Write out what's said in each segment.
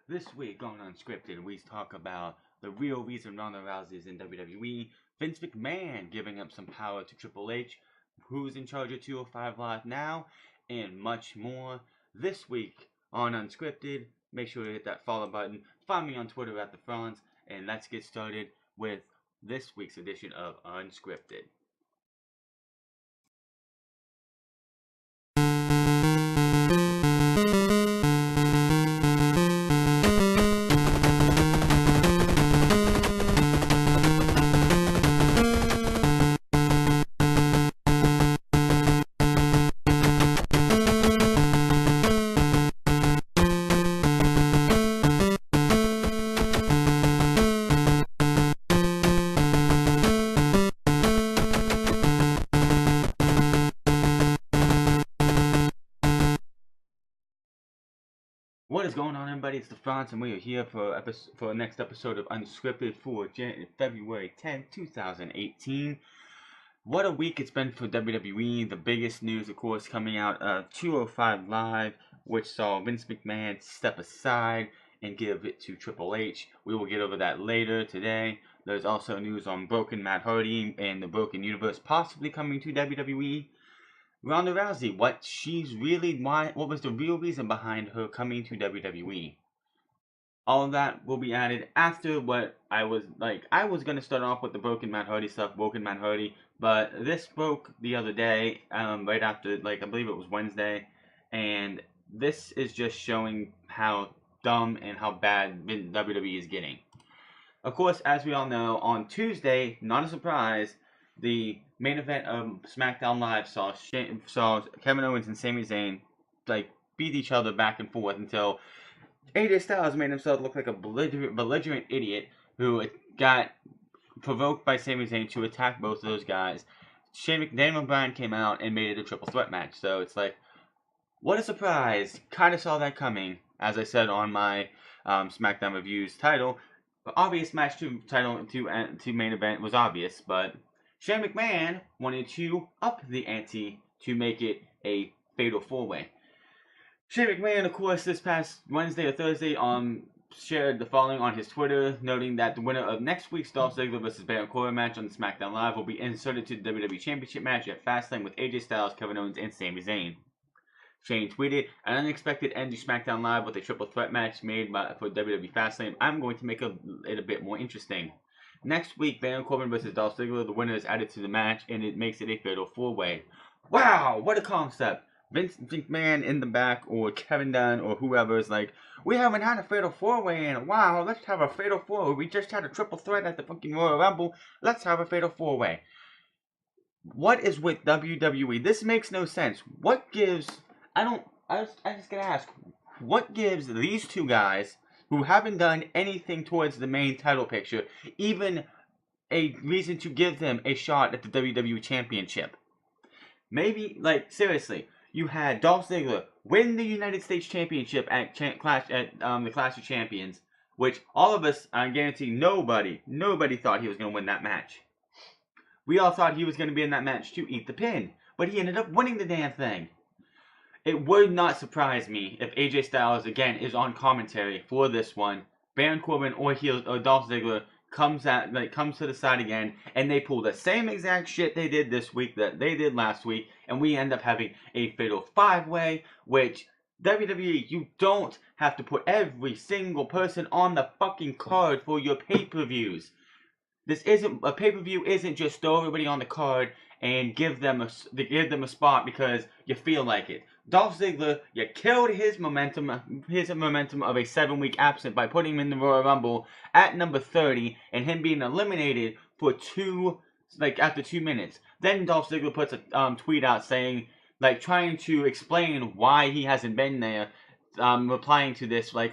This week on Unscripted, we talk about the real reason Ronda Rousey is in WWE, Vince McMahon giving up some power to Triple H, who's in charge of 205 Live now, and much more. This week on Unscripted, make sure to hit that follow button, find me on Twitter at The Franz, and let's get started with this week's edition of Unscripted. What is going on, everybody? It's the Franz, and we are here for the next episode of Unscripted for February 10th, 2018. What a week it's been for WWE. The biggest news, of course, coming out of 205 Live, which saw Vince McMahon step aside and give it to Triple H. We will get over that later today. There's also news on Broken Matt Hardy and the Broken Universe possibly coming to WWE. Ronda Rousey, what was the real reason behind her coming to WWE? All of that will be added after what I was going to start off with the Broken Matt Hardy stuff, Broken Matt Hardy, but this broke the other day, right after, I believe it was Wednesday, and this is just showing how dumb and how bad WWE is getting. Of course, as we all know, on Tuesday, not a surprise, the main event of SmackDown Live saw Kevin Owens and Sami Zayn beat each other back and forth until AJ Styles made himself look like a belligerent idiot who got provoked by Sami Zayn to attack both of those guys. Daniel Bryan came out and made it a triple threat match. So it's like, what a surprise! Kind of saw that coming, as I said on my SmackDown Reviews title. The obvious match to main event was obvious, but Shane McMahon wanted to up the ante to make it a fatal four-way. Shane McMahon, of course, this past Wednesday or Thursday, shared the following on his Twitter, noting that the winner of next week's Dolph Ziggler vs. Baron Corbin match on SmackDown Live will be inserted to the WWE Championship match at Fastlane with AJ Styles, Kevin Owens, and Sami Zayn. Shane tweeted, "An unexpected end to SmackDown Live with a triple threat match made for WWE Fastlane. I'm going to make it a bit more interesting. Next week, Baron Corbin vs. Dolph Ziggler, the winner is added to the match, and it makes it a fatal four-way." Wow, what a concept! Vince McMahon in the back, or Kevin Dunn, or whoever is like, "We haven't had a fatal four-way in a while, let's have a fatal four-way. We just had a triple threat at the fucking Royal Rumble, let's have a fatal four-way." What is with WWE? This makes no sense. What gives... I just gotta ask, what gives these two guys, who haven't done anything towards the main title picture, even a reason to give them a shot at the WWE Championship? Maybe, seriously, you had Dolph Ziggler win the United States Championship at the Clash of Champions, which all of us, I guarantee nobody thought he was going to win that match. We all thought he was going to be in that match to eat the pin, but he ended up winning the damn thing. It would not surprise me if AJ Styles again is on commentary for this one. Baron Corbin or Dolph Ziggler comes to the side again, and they pull the same exact shit they did this week that they did last week, and we end up having a fatal five-way, which WWE, you don't have to put every single person on the fucking card for your pay-per-views. A pay-per-view isn't just throw everybody on the card and give them a spot because you feel like it. Dolph Ziggler, you killed his momentum of a 7-week absence by putting him in the Royal Rumble at number 30 and him being eliminated for after 2 minutes. Then Dolph Ziggler puts a tweet out saying, trying to explain why he hasn't been there, replying to this, my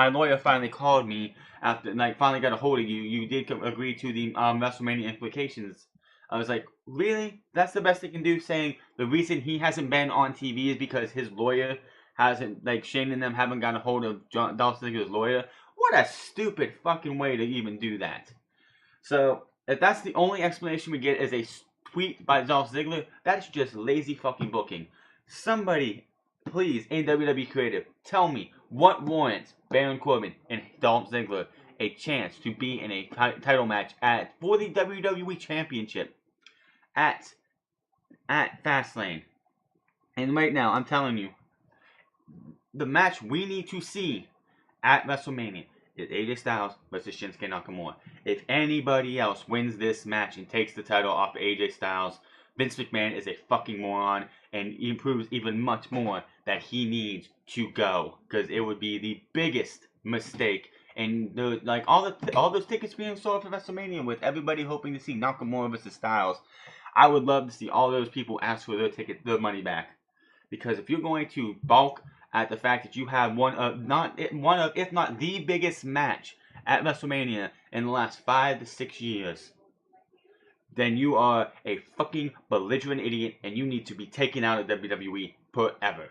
lawyer finally called me after, finally got a hold of you. You did agree to the WrestleMania implications. I was like, really? That's the best they can do, saying the reason he hasn't been on TV is because his lawyer hasn't, Shane and them haven't gotten a hold of Dolph Ziggler's lawyer? What a stupid fucking way to even do that. So, if that's the only explanation we get is a tweet by Dolph Ziggler, that's just lazy fucking booking. Somebody, please, in WWE Creative, tell me, What warrants Baron Corbin and Dolph Ziggler a chance to be in a title match for the WWE Championship at Fastlane? And right now, I'm telling you, the match we need to see at WrestleMania is AJ Styles versus Shinsuke Nakamura. If anybody else wins this match and takes the title off of AJ Styles, Vince McMahon is a fucking moron, and he proves even much more that he needs to go, because it would be the biggest mistake. And all those tickets being sold for WrestleMania, with everybody hoping to see Nakamura versus Styles, I would love to see all those people ask for their money back. Because if you're going to balk at the fact that you have one of, if not the biggest match at WrestleMania in the last 5 to 6 years, then you are a fucking belligerent idiot, and you need to be taken out of WWE forever.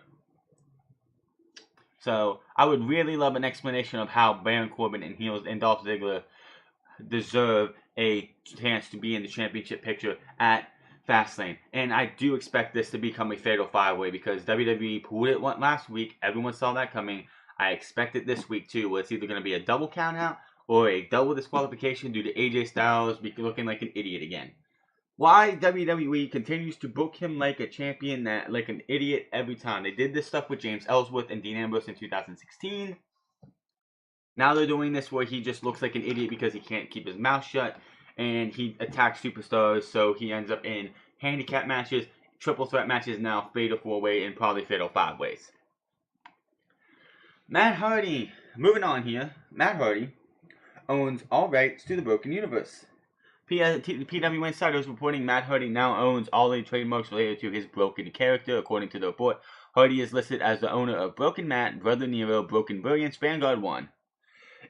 So I would really love an explanation of how Baron Corbin and Dolph Ziggler deserve a chance to be in the championship picture at Fastlane. And I do expect this to become a fatal 5-way, because WWE pulled it last week. Everyone saw that coming. I expect it this week too, where it's either going to be a double count out or a double disqualification due to AJ Styles looking like an idiot again. Why WWE continues to book him like a champion, like an idiot every time. They did this stuff with James Ellsworth and Dean Ambrose in 2016. Now they're doing this where he just looks like an idiot because he can't keep his mouth shut, and he attacks superstars, so he ends up in handicap matches, triple threat matches, now fatal 4-way, and probably fatal 5-ways. Matt Hardy, moving on here, Matt Hardy owns all rights to the Broken Universe. PW Insiders reporting Matt Hardy now owns all the trademarks related to his Broken character. According to the report, Hardy is listed as the owner of Broken Matt, Brother Nero, Broken Brilliance, Vanguard 1.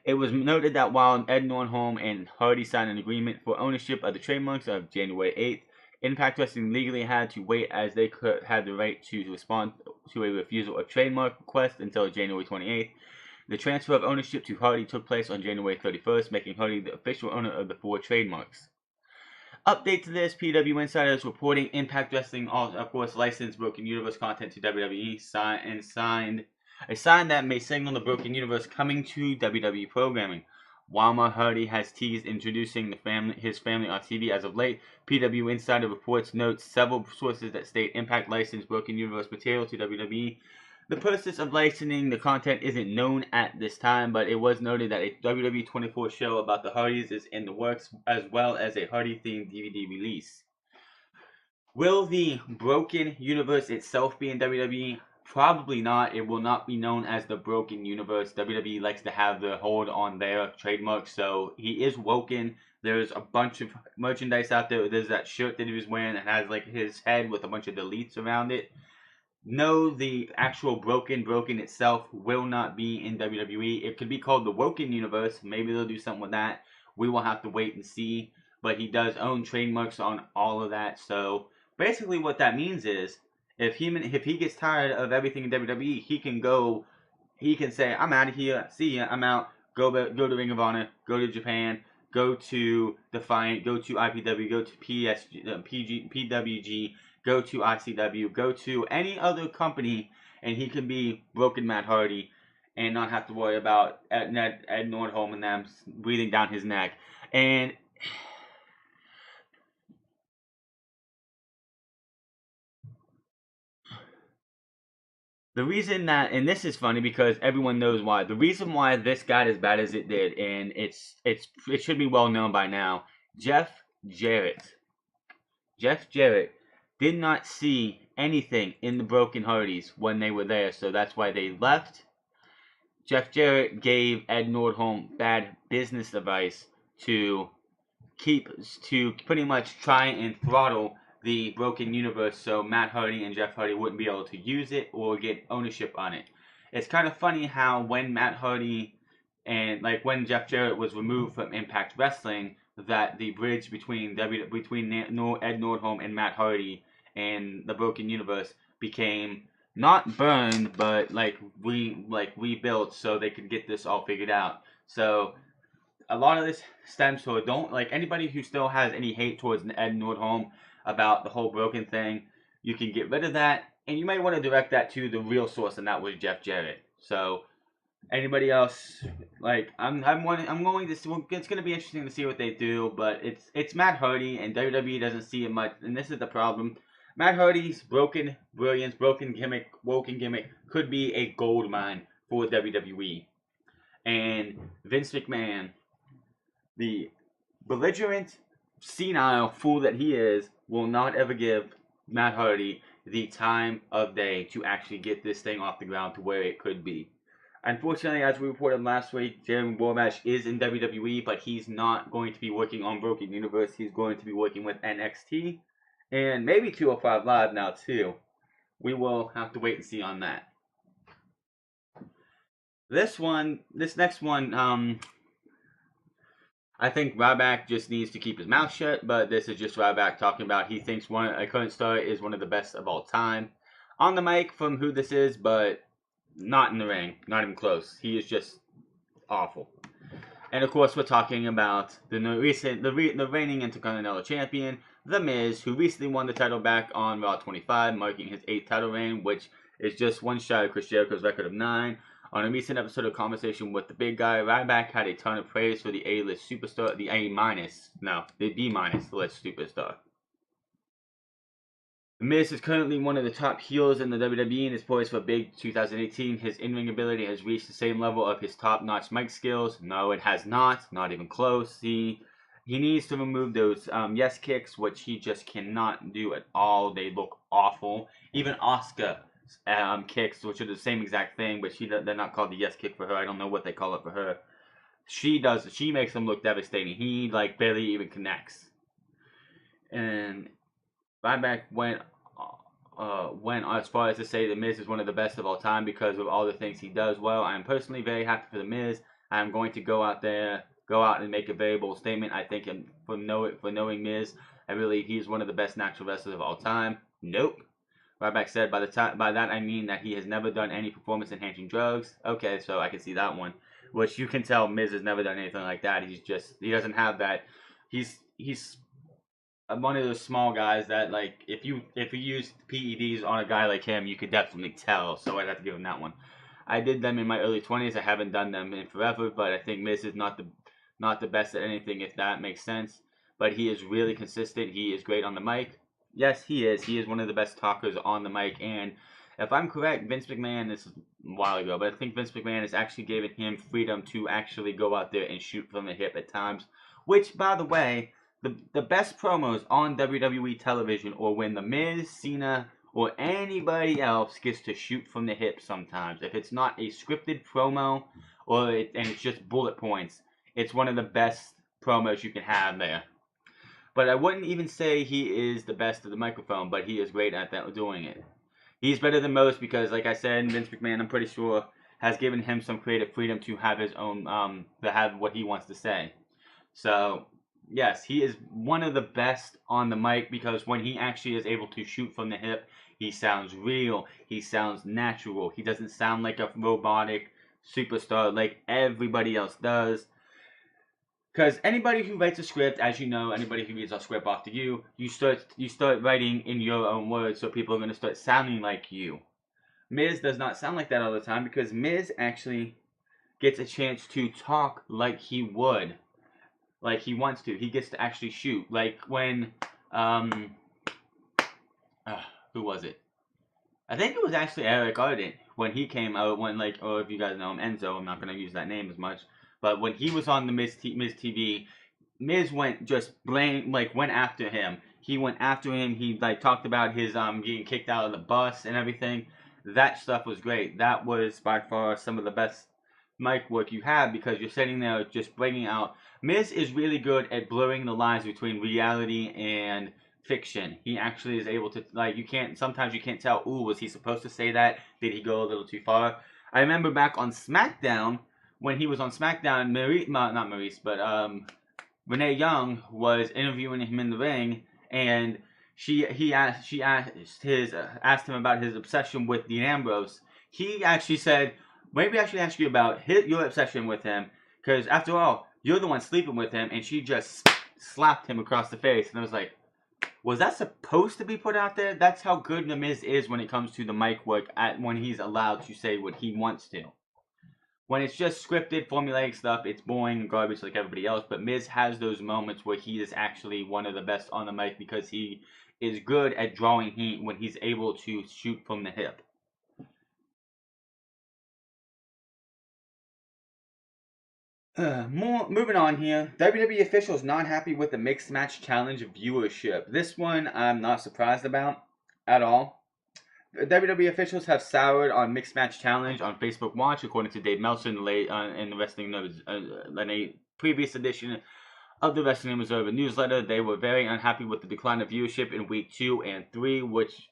It was noted that while Ed Nordholm and Hardy signed an agreement for ownership of the trademarks of January 8th, Impact Wrestling legally had to wait, as they had the right to respond to a refusal of trademark request until January 28th. The transfer of ownership to Hardy took place on January 31st, making Hardy the official owner of the 4 trademarks. Update to this, PW Insiders reporting Impact Wrestling, of course, licensed Broken Universe content to WWE, signed a sign that may signal the Broken Universe coming to WWE programming. While Matt Hardy has teased introducing his family on TV as of late, PW Insider reports notes several sources that state Impact licensed Broken Universe material to WWE. The process of licensing the content isn't known at this time, but it was noted that a WWE 24 show about the Hardys is in the works, as well as a Hardy-themed DVD release. Will the Broken Universe itself be in WWE? Probably not. It will not be known as the Broken Universe. WWE likes to have the hold on their trademark, so he is Woken. There's a bunch of merchandise out there. There's that shirt that he was wearing that has like his head with a bunch of deletes around it. No, the actual Broken itself will not be in WWE. It could be called the Woken Universe. Maybe they'll do something with that. We will have to wait and see. But he does own trademarks on all of that. So basically what that means is, if he gets tired of everything in WWE, he can say, I'm out of here, see ya, I'm out, go to Ring of Honor, go to Japan, go to Defiant, go to IPW, go to PWG, go to ICW, go to any other company, and he can be Broken Matt Hardy and not have to worry about Ed Nordholm and them breathing down his neck. And the reason that, and this is funny because everyone knows why. The reason why this got as bad as it did, and it should be well known by now. Jeff Jarrett did not see anything in the Broken Hardys when they were there, so that's why they left. Jeff Jarrett gave Ed Nordholm bad business advice to pretty much try and throttle the Broken Universe so Matt Hardy and Jeff Hardy wouldn't be able to use it or get ownership on it. It's kind of funny how when Matt Hardy and when Jeff Jarrett was removed from Impact Wrestling, that the bridge between Ed Nordholm and Matt Hardy and the Broken Universe became not burned, but rebuilt so they could get this all figured out. So a lot of this stems from anybody who still has any hate towards Ed Nordholm about the whole Broken thing, you can get rid of that, and you might want to direct that to the real source, and that was Jeff Jarrett. So Anybody else? Like I'm going to. It's going to be interesting to see what they do, but it's Matt Hardy, and WWE doesn't see it much, and this is the problem. Matt Hardy's broken brilliance, broken gimmick, woken gimmick could be a gold mine for WWE, and Vince McMahon, the belligerent, senile fool that he is, will not ever give Matt Hardy the time of day to actually get this thing off the ground to where it could be. Unfortunately, as we reported last week, Jeremy Borash is in WWE, but he's not going to be working on Broken Universe. He's going to be working with NXT and maybe 205 Live now too. We will have to wait and see on that. This next one, I think Ryback just needs to keep his mouth shut, but this is just Ryback talking about he thinks a current star is one of the best of all time. On the mic from who this is, but not in the ring, not even close. He is just awful. And of course, we're talking about the reigning Intercontinental Champion, The Miz, who recently won the title back on Raw 25, marking his 8th title reign, which is just one shy of Chris Jericho's record of 9. On a recent episode of Conversation with the Big Guy, Ryback had a ton of praise for the A-list superstar, the B- list superstar. The Miz is currently one of the top heels in the WWE and is poised for a big 2018. His in-ring ability has reached the same level of his top-notch mic skills. No, it has not even close. He needs to remove those yes kicks, which he just cannot do at all. They look awful. Even Asuka kicks, which are the same exact thing, but they're not called the yes kick for her. I don't know what they call it for her. She makes them look devastating. He like barely even connects. And Ryback went as far as to say the Miz is one of the best of all time because of all the things he does well. I am personally very happy for the Miz. I am going to go out and make a very bold statement. I think for knowing Miz, he's one of the best natural wrestlers of all time. Nope. Ryback said by that I mean that he has never done any performance enhancing drugs. Okay, so I can see that one. Which you can tell Miz has never done anything like that. He doesn't have that. He's one of those small guys that like if you use PEDs on a guy like him, you could definitely tell. So I'd have to give him that one. I did them in my early 20s. I haven't done them in forever, but I think Miz is not the best at anything, if that makes sense. But he is really consistent. He is great on the mic. Yes, he is. He is one of the best talkers on the mic. And if I'm correct, Vince McMahon, this is a while ago, but I think Vince McMahon is actually giving him freedom to actually go out there and shoot from the hip at times. Which, by the way, the best promos on WWE television or when The Miz, Cena, or anybody else gets to shoot from the hip sometimes. If it's not a scripted promo and it's just bullet points, it's one of the best promos you can have there. But I wouldn't even say he is the best of the microphone, but he is great at doing it. He's better than most because, like I said, Vince McMahon, I'm pretty sure, has given him some creative freedom to have his own, to have what he wants to say. So, yes, he is one of the best on the mic because when he actually is able to shoot from the hip, he sounds real. He sounds natural. He doesn't sound like a robotic superstar like everybody else does. Because anybody who writes a script, as you know, anybody who reads a script after you start writing in your own words, so people are going to start sounding like you. Miz does not sound like that all the time because Miz actually gets a chance to talk like he would, like he wants to. He gets to actually shoot, like when who was it? I think it was actually Eric Arden when he came out. Or if you guys know him, Enzo. I'm not going to use that name as much. But when he was on the Miz TV, Miz went after him. He went after him. He talked about his getting kicked out of the bus and everything. That stuff was great. That was by far some of the best mic work you have because you're sitting there just bringing out. Miz is really good at blurring the lines between reality and fiction. He actually is able to sometimes you can't tell. Ooh, was he supposed to say that? Did he go a little too far? I remember back on SmackDown. When he was on SmackDown, Renee Young was interviewing him in the ring, and she asked him about his obsession with Dean Ambrose. He actually said, maybe I should ask you about your obsession with him, because after all, you're the one sleeping with him, and she just slapped him across the face, and I was like, was that supposed to be put out there? That's how good The Miz is when it comes to the mic work when he's allowed to say what he wants to. When it's just scripted, formulaic stuff, it's boring and garbage like everybody else. But Miz has those moments where he is actually one of the best on the mic because he is good at drawing heat when he's able to shoot from the hip. Moving on here. WWE officials not happy with the mixed match challenge viewership. This one I'm not surprised about at all. WWE officials have soured on mixed match challenge on Facebook Watch, according to Dave Meltzer in the Wrestling News, in a previous edition of the Wrestling Observer newsletter. They were very unhappy with the decline of viewership in week 2 and 3, which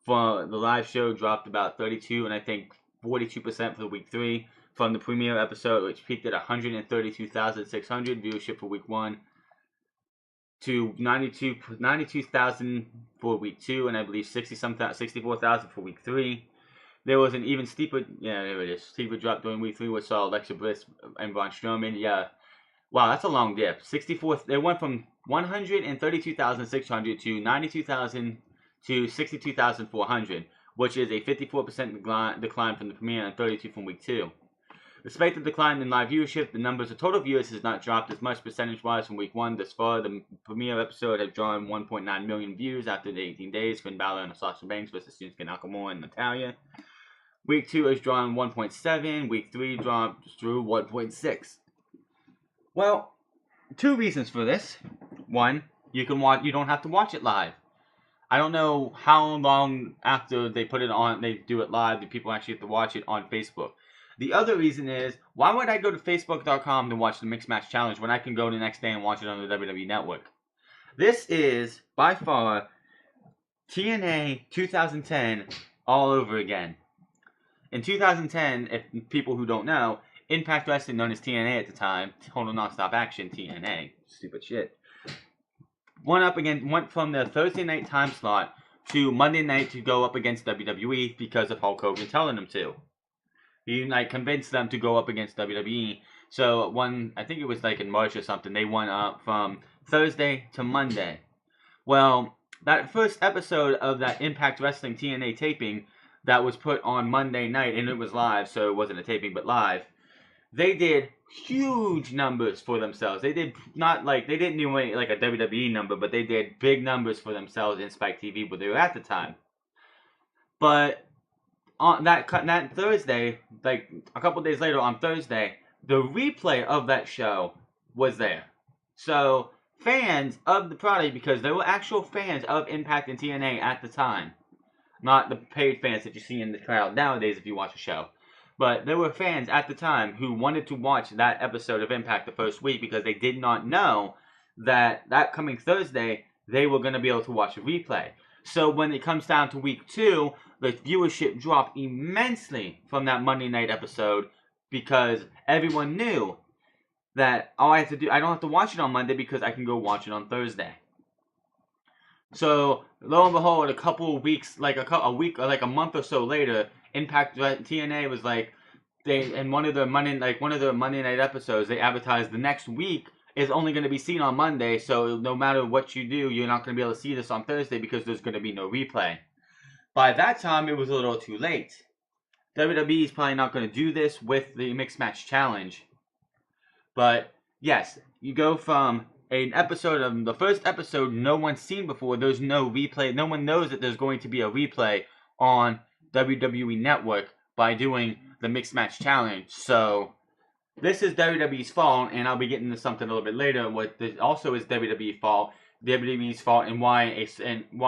for the live show dropped about 32 and I think 42% for week 3. From the premiere episode, which peaked at 132,600 viewership for week 1 to 92,000 for week 2, and I believe 64,000 for week 3. There was an even steeper, steeper drop during week 3, which saw Alexa Bliss and Braun Strowman. Yeah, wow, that's a long dip. They went from 132,600 to 92,000 to 62,400, which is a 54% decline from the premiere and 32 from week 2. Despite the decline in live viewership, the numbers of total viewers has not dropped as much percentage-wise from week 1 thus far. The premiere episode has drawn 1.9 million views after the 18 days. Finn Balor and Sasha Banks versus Shinsuke Nakamura and Natalya. Week 2 has drawn 1.7. Week 3 dropped through 1.6. Well, 2 reasons for this. 1, you don't have to watch it live. I don't know how long after they put it on, they do it live, do people actually have to watch it on Facebook. The other reason is, why would I go to Facebook.com to watch the Mixed Match Challenge when I can go the next day and watch it on the WWE Network? This is, by far, TNA 2010 all over again. In 2010, if people who don't know, Impact Wrestling, known as TNA at the time, Total Nonstop Action, TNA, stupid shit, went from the Thursday night time slot to Monday night to go up against WWE because of Hulk Hogan telling them to. He convinced them to go up against WWE. So I think it was like in March or something, they went up from Thursday to Monday. Well, that first episode of that Impact Wrestling TNA taping that was put on Monday night, and it was live, so it wasn't a taping, but live, they did huge numbers for themselves. They did they didn't do like a WWE number, but they did big numbers for themselves in Spike TV where they were at the time. But on that Thursday, like a couple days later on Thursday, the replay of that show was there. So fans of the product, because there were actual fans of Impact and TNA at the time, not the paid fans that you see in the crowd nowadays if you watch a show, but there were fans at the time who wanted to watch that episode of Impact the first week because they did not know that coming Thursday they were going to be able to watch a replay. So when it comes down to week 2, the viewership dropped immensely from that Monday night episode because everyone knew that I don't have to watch it on Monday because I can go watch it on Thursday. So lo and behold, a couple of weeks, like a week or like a month or so later, Impact TNA was like one of their Monday night episodes, they advertised the next week is only going to be seen on Monday, so no matter what you do, you're not going to be able to see this on Thursday because there's going to be no replay. By that time, it was a little too late. WWE is probably not going to do this with the Mixed Match Challenge. But, yes, you go from an episode of the first episode no one's seen before, there's no replay, no one knows that there's going to be a replay on WWE Network by doing the Mixed Match Challenge. So this is WWE's fault, and I'll be getting into something a little bit later. What also is WWE's fault, and why a certain UK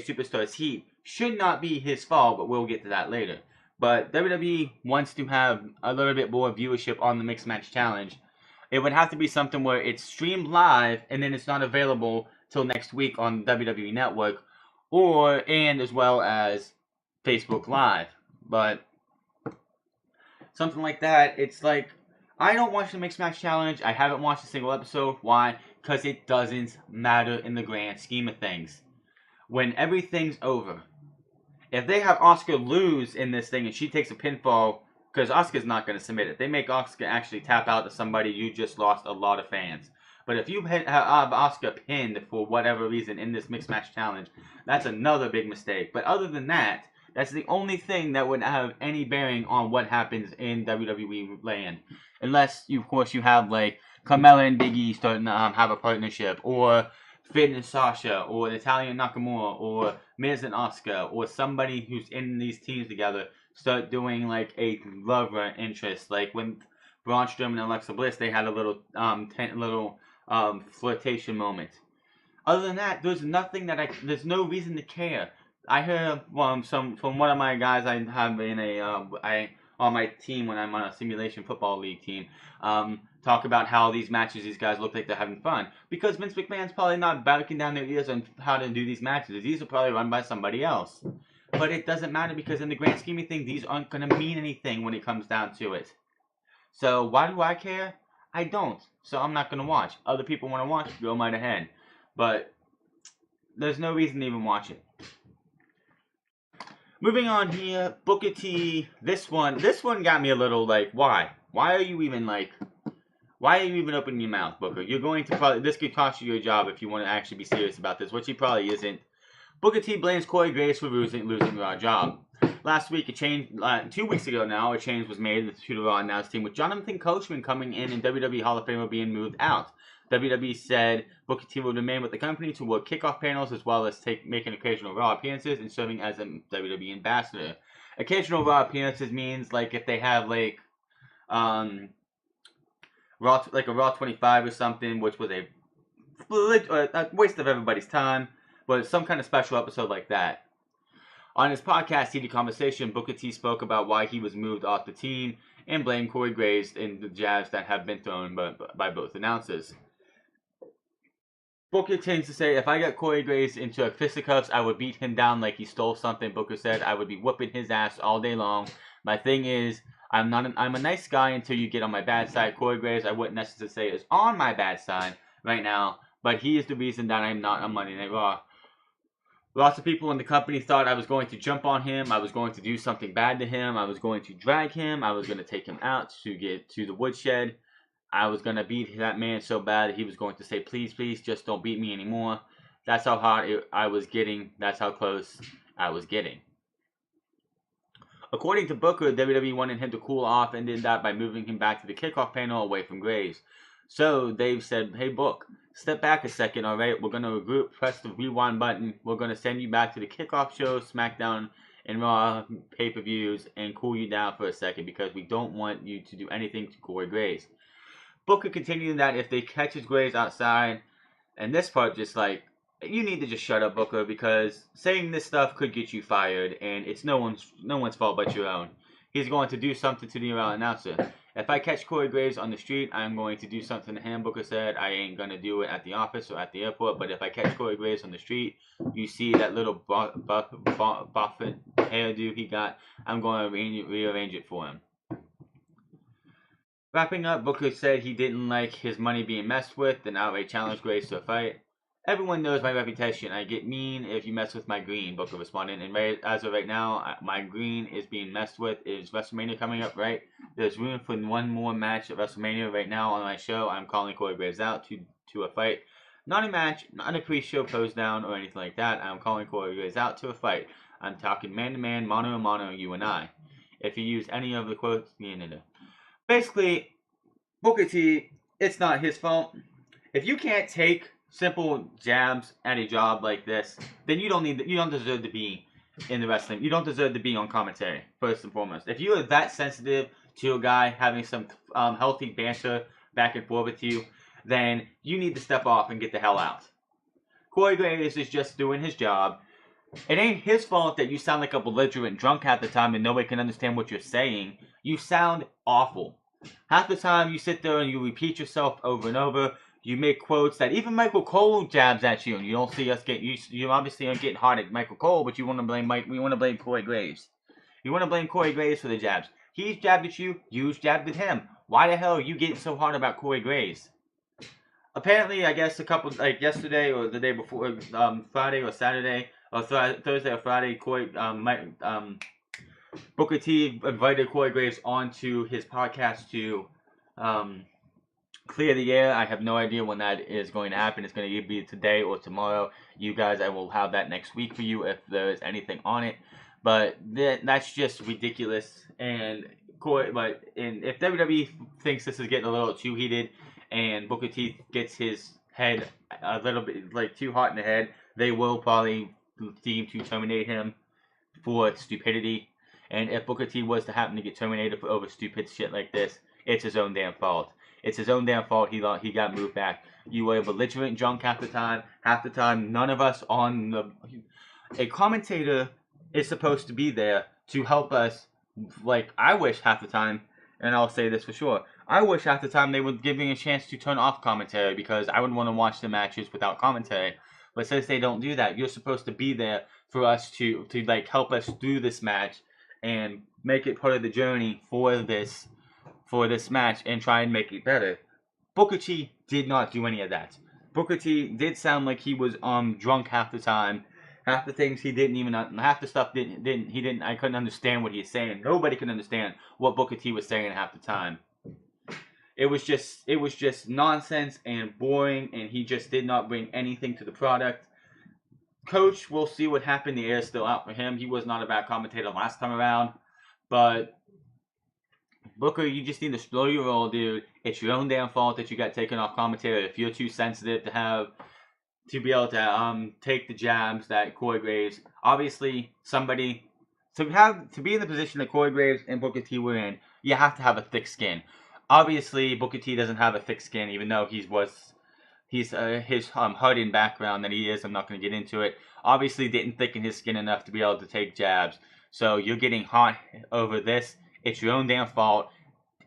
superstar's heat should not be his fault, but we'll get to that later. But WWE wants to have a little bit more viewership on the Mixed Match Challenge. It would have to be something where it's streamed live and then it's not available till next week on WWE Network, and as well as Facebook Live. But something like that, it's like, I don't watch the Mixed Match Challenge. I haven't watched a single episode. Why? Because it doesn't matter in the grand scheme of things. When everything's over, if they have Asuka lose in this thing and she takes a pinfall, because Asuka's not going to submit it. They make Asuka actually tap out to somebody, you just lost a lot of fans. But if you have Asuka pinned for whatever reason in this Mixed Match Challenge, that's another big mistake. But other than that, That's the only thing that would have any bearing on what happens in WWE land. Unless, of course, you have, like, Carmella and Big E starting to have a partnership, or Finn and Sasha, or Natalya and Nakamura, or Miz and Asuka, or somebody who's in these teams together start doing, like, a love interest. Like, when Braun Strowman and Alexa Bliss, they had a little flirtation moment. Other than that, there's nothing there's no reason to care. I heard from one of my guys I have in on my team when I'm on a simulation football league team, talk about how these matches, these guys look like they're having fun. Because Vince McMahon's probably not backing down their ears on how to do these matches. These are probably run by somebody else. But it doesn't matter, because in the grand scheme of things, these aren't going to mean anything when it comes down to it. So why do I care? I don't. So I'm not going to watch. Other people want to watch, go right ahead. But there's no reason to even watch it. Moving on here, Booker T. This one got me a little like, why? Why are you even opening your mouth, Booker? You're going to this could cost you your job if you want to actually be serious about this, which he probably isn't. Booker T blames Corey Graves for losing Raw job. Last week, 2 weeks ago now, a change was made to the Raw announce team with Jonathan Coachman coming in and WWE Hall of Famer being moved out. WWE said Booker T will remain with the company to work kickoff panels as well as making occasional Raw appearances and serving as a WWE ambassador. Occasional Raw appearances means like if they have like a Raw 25 or something, which was a waste of everybody's time, but some kind of special episode like that. On his podcast, Heated Conversation, Booker T spoke about why he was moved off the team and blamed Corey Graves and the jabs that have been thrown by both announcers. Booker tends to say, if I got Corey Graves into fisticuffs, I would beat him down like he stole something. Booker said, I would be whooping his ass all day long. My thing is, I'm a nice guy until you get on my bad side. Corey Graves, I wouldn't necessarily say is on my bad side right now, but he is the reason that I'm not on Monday Night Raw. Lots of people in the company thought I was going to jump on him. I was going to do something bad to him. I was going to drag him. I was going to take him out to get to the woodshed. I was going to beat that man so bad that he was going to say, please, please, just don't beat me anymore. That's how hot I was getting. That's how close I was getting. According to Booker, WWE wanted him to cool off and did that by moving him back to the kickoff panel away from Graves. So Dave said, hey, Book, step back a second, all right? We're going to regroup, press the rewind button. We're going to send you back to the kickoff show, SmackDown, and Raw pay-per-views and cool you down for a second because we don't want you to do anything to Corey Graves. Booker continued that if they catches Graves outside, and this part just like, you need to just shut up, Booker, because saying this stuff could get you fired, and it's no one's fault but your own. He's going to do something to the announcer. If I catch Corey Graves on the street, I'm going to do something to him, Booker said. I ain't going to do it at the office or at the airport, but if I catch Corey Graves on the street, you see that little buffet hairdo he got, I'm going to rearrange it for him. Wrapping up, Booker said he didn't like his money being messed with and outright challenged Graves to a fight. Everyone knows my reputation. I get mean if you mess with my green, Booker responded. And as of right now, my green is being messed with. Is WrestleMania coming up, right? There's room for one more match at WrestleMania right now on my show. I'm calling Corey Graves out to a fight. Not a match, not a pre-show pose down or anything like that. I'm calling Corey Graves out to a fight. I'm talking man-to-man, mano-a-mano, you and I. If you use any of the quotes, basically, Booker T, it's not his fault. If you can't take simple jabs at a job like this, then you don't deserve to be in the wrestling. You don't deserve to be on commentary, first and foremost. If you are that sensitive to a guy having some healthy banter back and forth with you, then you need to step off and get the hell out. Corey Graves is just doing his job. It ain't his fault that you sound like a belligerent drunk half the time and nobody can understand what you're saying. You sound awful. Half the time you sit there and you repeat yourself over and over. You make quotes that even Michael Cole jabs at you, and you don't see us get. You obviously aren't getting hard at Michael Cole, but you want to blame We want to blame Corey Graves. You want to blame Corey Graves for the jabs. He's jabbed at you. You jabbed at him. Why the hell are you getting so hard about Corey Graves? Apparently, I guess a couple like yesterday or the day before, Friday or Saturday or Thursday or Friday, Booker T invited Corey Graves onto his podcast to clear the air. I have no idea when that is going to happen. It's going to either be today or tomorrow. You guys, I will have that next week for you if there is anything on it. But that's just ridiculous. And if WWE thinks this is getting a little too heated, and Booker T gets his head a little bit like too hot in the head, they will probably deem to terminate him for stupidity. And if Booker T was to happen to get terminated for over stupid shit like this, it's his own damn fault. It's his own damn fault. He got moved back. You were belligerent drunk half the time. Half the time, none of us on the. A commentator is supposed to be there to help us. Like, I wish half the time, and I'll say this for sure, I wish half the time they would give me a chance to turn off commentary, because I would want to watch the matches without commentary. But since they don't do that, you're supposed to be there for us to like help us through this match and make it part of the journey for this match and try and make it better. Booker T did not do any of that. Booker T did sound like he was drunk half the time. Half the things he didn't even, half the stuff I couldn't understand what he was saying. Nobody could understand what Booker T was saying half the time. It was just nonsense and boring, and he just did not bring anything to the product. Coach, we'll see what happened. The air is still out for him. He was not a bad commentator last time around, but Booker, you just need to slow your roll, dude. It's your own damn fault that you got taken off commentary. If you're too sensitive to be able to take the jabs that Corey Graves, obviously somebody to be in the position that Corey Graves and Booker T were in, you have to have a thick skin. Obviously, Booker T doesn't have a thick skin, even though his hardened background that he is. I'm not going to get into it. Obviously, didn't thicken his skin enough to be able to take jabs. So you're getting hot over this. It's your own damn fault.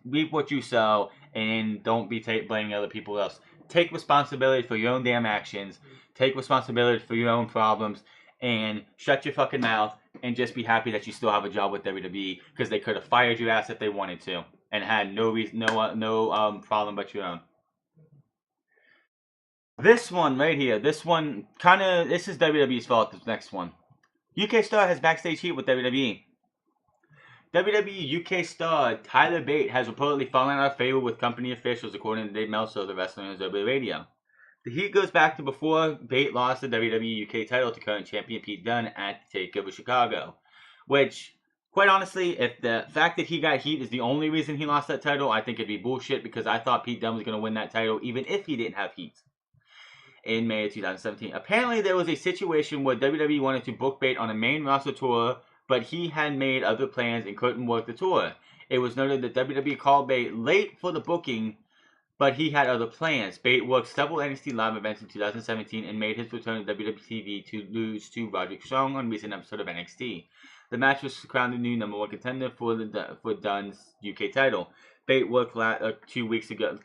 Reap what you sow, and don't be blaming other people else. Take responsibility for your own damn actions. Take responsibility for your own problems, and shut your fucking mouth and just be happy that you still have a job with WWE, because they could have fired your ass if they wanted to and had no reason, no problem but your own. This one right here, this is WWE's fault. This next one, UK star has backstage heat with WWE. WWE UK star Tyler Bate has reportedly fallen out of favor with company officials, according to Dave Meltzer of the Wrestling Observer Radio. The heat goes back to before Bate lost the WWE UK title to current champion Pete Dunne at the TakeOver Chicago. Which, quite honestly, if the fact that he got heat is the only reason he lost that title, I think it'd be bullshit, because I thought Pete Dunne was going to win that title even if he didn't have heat in May of 2017. Apparently, there was a situation where WWE wanted to book Bate on a main roster tour, but he had made other plans and couldn't work the tour. It was noted that WWE called Bate late for the booking, but he had other plans. Bate worked several NXT live events in 2017 and made his return to WWE TV to lose to Roderick Strong on a recent episode of NXT. The match was crowned the new number one contender for Dunne's UK title. Bate worked 2 weeks ago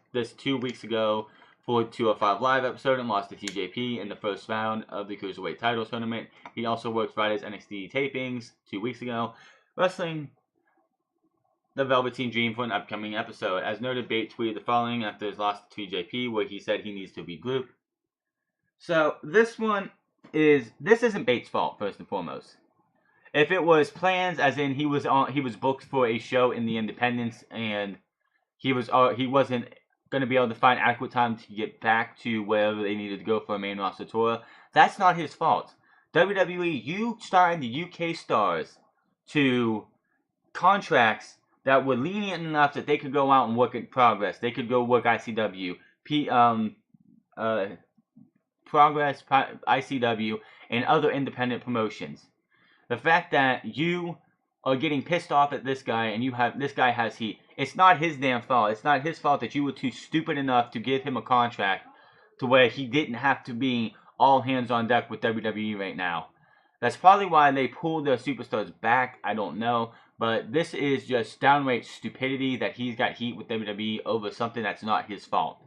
for 205 Live episode and lost to TJP in the first round of the Cruiserweight title tournament. He also worked Friday's NXT tapings 2 weeks ago, wrestling the Velveteen Dream for an upcoming episode. As noted, Bate tweeted the following after his loss to TJP, where he said he needs to regroup. So this isn't Bate's fault, first and foremost. If it was plans, as in he was booked for a show in the Independents and he wasn't going to be able to find adequate time to get back to wherever they needed to go for a main roster tour, that's not his fault. WWE, you signed the UK stars to contracts that were lenient enough that they could go out and work in Progress. They could go work ICW, Progress, ICW, and other independent promotions. The fact that you are getting pissed off at this guy and this guy has heat, it's not his damn fault. It's not his fault that you were too stupid enough to give him a contract to where he didn't have to be all hands on deck with WWE right now. That's probably why they pulled their superstars back. I don't know. But this is just downright stupidity that he's got heat with WWE over something that's not his fault.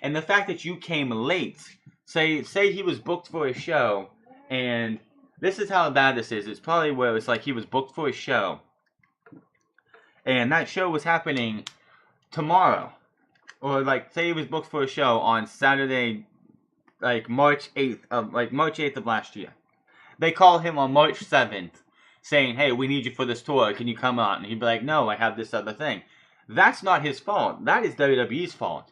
And the fact that you came late, say he was booked for a show, and this is how bad this is. It's probably where it's like he was booked for a show, and that show was happening tomorrow. Or like, say he was booked for a show on Saturday, like March 8th of last year. They call him on March 7th. Saying, hey, we need you for this tour. Can you come out? And he'd be like, no, I have this other thing. That's not his fault. That is WWE's fault.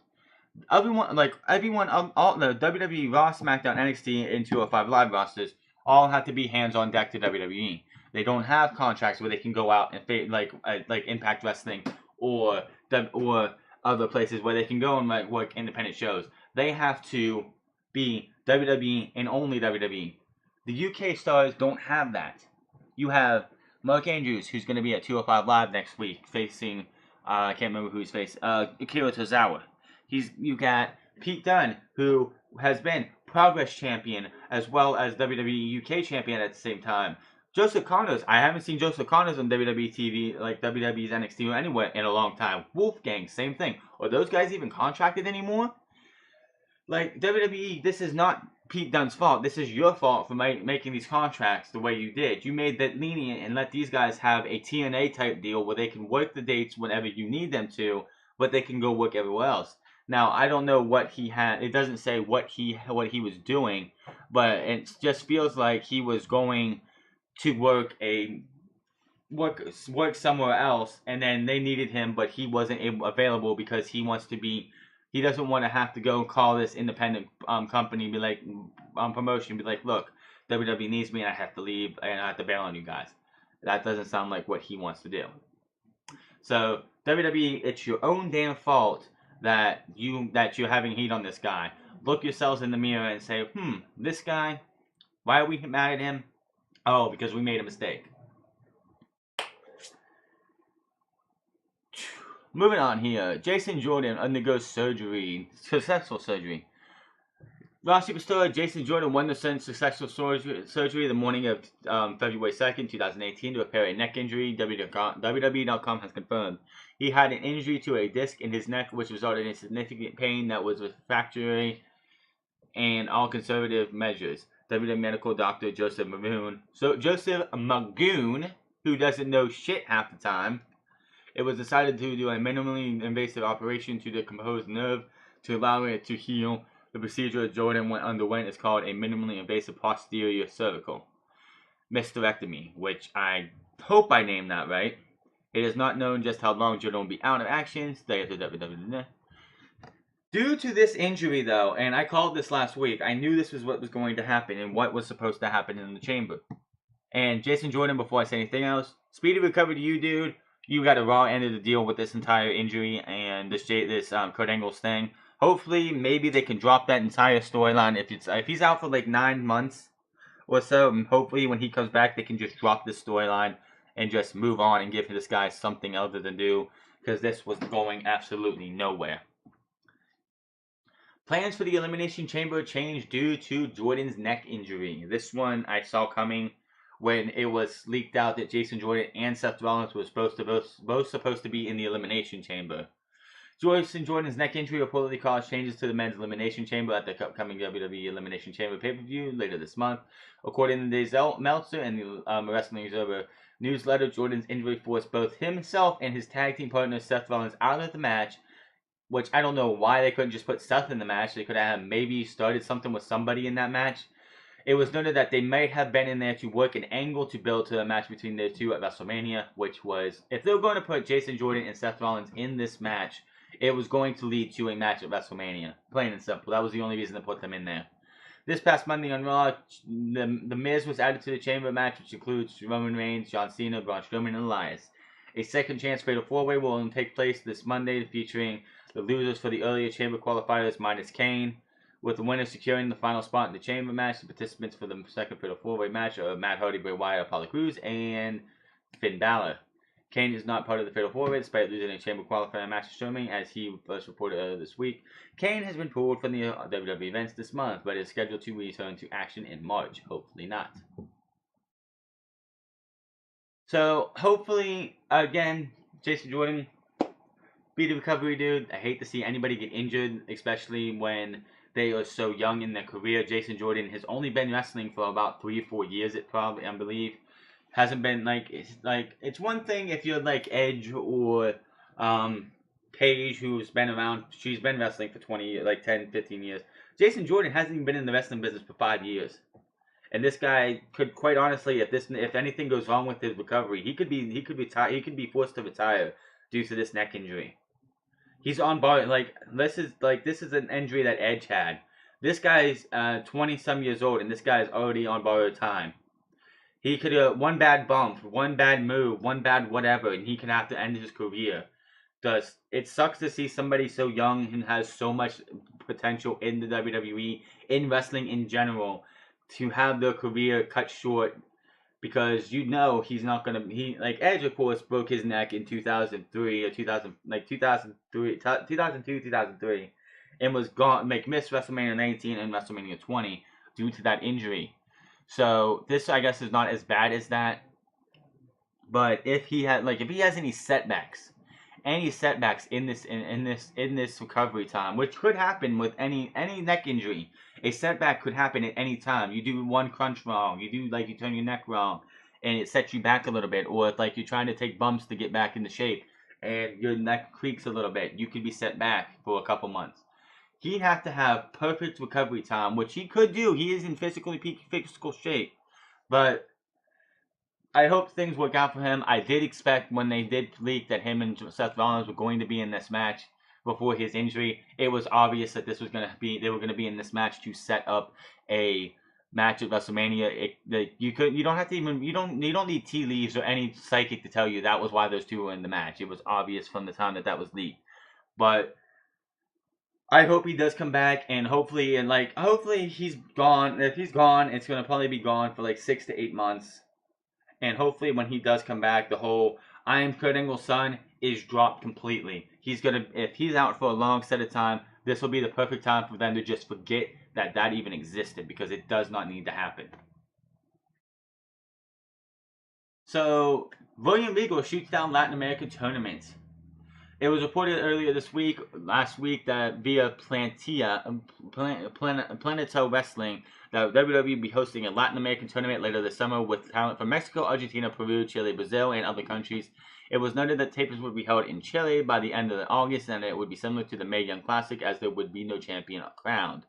All the WWE, Raw, SmackDown, NXT, and 205 Live rosters all have to be hands on deck to WWE. They don't have contracts where they can go out and like Impact Wrestling or other places where they can go and like work independent shows. They have to be WWE and only WWE. The UK stars don't have that. You have Mark Andrews, who's going to be at 205 Live next week, facing I can't remember who he's facing. Akira Tozawa. You got Pete Dunne, who has been Progress Champion as well as WWE UK Champion at the same time. Joseph Connors, I haven't seen Joseph Connors on WWE TV, like WWE's NXT or anywhere in a long time. Wolfgang, same thing. Are those guys even contracted anymore? Like, WWE, this is not Pete Dunne's fault. This is your fault for making these contracts the way you did. You made that lenient and let these guys have a TNA type deal where they can work the dates whenever you need them to, but they can go work everywhere else. Now, I don't know what he had. It doesn't say what he was doing, but it just feels like he was going to work somewhere else, and then they needed him, but he wasn't available because he doesn't want to have to go call this independent company, be like, promotion, be like, look, WWE needs me and I have to leave and I have to bail on you guys. That doesn't sound like what he wants to do. So WWE, it's your own damn fault that you're having heat on this guy. Look yourselves in the mirror and say, this guy, why are we mad at him? Oh, because we made a mistake. Moving on here, Jason Jordan undergoes successful surgery. Raw superstar Jason Jordan underwent successful surgery the morning of February 2nd, 2018 to repair a neck injury. WWE.com has confirmed. He had an injury to a disc in his neck, which resulted in significant pain that was refractory and all conservative measures. WWE medical doctor Joseph Magoon. So Joseph Magoon, who doesn't know shit half the time, it was decided to do a minimally invasive operation to decompose the nerve to allow it to heal. The procedure Jordan underwent is called a minimally invasive posterior cervical hysterectomy, which I hope I named that right. It is not known just how long Jordan will be out of action. Due to this injury, though, and I called this last week, I knew this was what was going to happen and what was supposed to happen in the chamber. And Jason Jordan, before I say anything else, speedy recovery to you, dude. You got a raw end of the deal with this entire injury and this Kurt Angle's thing. Hopefully, maybe they can drop that entire storyline. If he's out for like 9 months or so, and hopefully when he comes back, they can just drop this storyline and just move on and give this guy something other than do, because this was going absolutely nowhere. Plans for the Elimination Chamber changed due to Jordan's neck injury. This one I saw coming when it was leaked out that Jason Jordan and Seth Rollins were both supposed to be in the Elimination Chamber. Jason Jordan's neck injury reportedly caused changes to the men's Elimination Chamber at the upcoming WWE Elimination Chamber pay-per-view later this month. According to Dave Meltzer and the Wrestling Observer newsletter, Jordan's injury forced both himself and his tag team partner Seth Rollins out of the match, which I don't know why they couldn't just put Seth in the match. They could have maybe started something with somebody in that match. It was noted that they might have been in there to work an angle to build to a match between the two at WrestleMania, which was, if they were going to put Jason Jordan and Seth Rollins in this match, it was going to lead to a match at WrestleMania. Plain and simple. That was the only reason to put them in there. This past Monday on Raw, the Miz was added to the Chamber match, which includes Roman Reigns, John Cena, Braun Strowman, and Elias. A second chance Fatal 4-Way will take place this Monday, featuring the losers for the earlier Chamber qualifiers minus Kane, with the winner securing the final spot in the Chamber match. The participants for the second Fatal 4-Way match are Matt Hardy, Bray Wyatt, Apollo Crews, and Finn Balor. Kane is not part of the Fatal 4-Way despite losing a Chamber qualifying match to Strowman, as he first reported earlier this week. Kane has been pulled from the WWE events this month, but is scheduled to return to action in March. Hopefully not. So, hopefully, again, Jason Jordan, be the recovery, dude. I hate to see anybody get injured, especially when they are so young in their career. Jason Jordan has only been wrestling for about 3 or 4 years, I believe. Hasn't been it's one thing if you're like Edge or Paige, who's been around. She's been wrestling for 20 years, like 10, 15 years. Jason Jordan hasn't even been in the wrestling business for 5 years. And this guy could, quite honestly, if anything goes wrong with his recovery, he could be forced to retire due to this neck injury. He's on bar. This is an injury that Edge had. This guy's 20 some years old, and this guy's already on borrowed time. He could have one bad bump, one bad move, one bad whatever, and he could have to end his career. It sucks to see somebody so young and has so much potential in the WWE, in wrestling in general, to have their career cut short because he's not gonna like Edge of course broke his neck in 2003 or 2002 2003 and was gone missed WrestleMania 19 and WrestleMania 20 due to that injury. So this I guess is not as bad as that. But if he has any setbacks in this recovery time, which could happen with any neck injury. A setback could happen at any time. You do one crunch wrong, you turn your neck wrong, and it sets you back a little bit. Or if you're trying to take bumps to get back into shape, and your neck creaks a little bit, you could be set back for a couple months. He'd have to have perfect recovery time, which he could do. He is in peak physical shape, but I hope things work out for him. I did expect when they did leak that him and Seth Rollins were going to be in this match before his injury. It was obvious that they were going to be in this match to set up a match at WrestleMania. You don't need tea leaves or any psychic to tell you that was why those two were in the match. It was obvious from the time that was leaked. But I hope he does come back, and hopefully he's gone. If he's gone, it's going to probably be gone for 6 to 8 months. And hopefully when he does come back, the whole I am Kurt Angle's son is dropped completely. If he's out for a long set of time, this will be the perfect time for them to just forget that even existed, because it does not need to happen. So, William Regal shoots down Latin American tournaments. It was reported last week, that via Planeta Wrestling, that WWE will be hosting a Latin American tournament later this summer with talent from Mexico, Argentina, Peru, Chile, Brazil, and other countries. It was noted that tapings would be held in Chile by the end of August, and it would be similar to the Mae Young Classic, as there would be no champion crowned.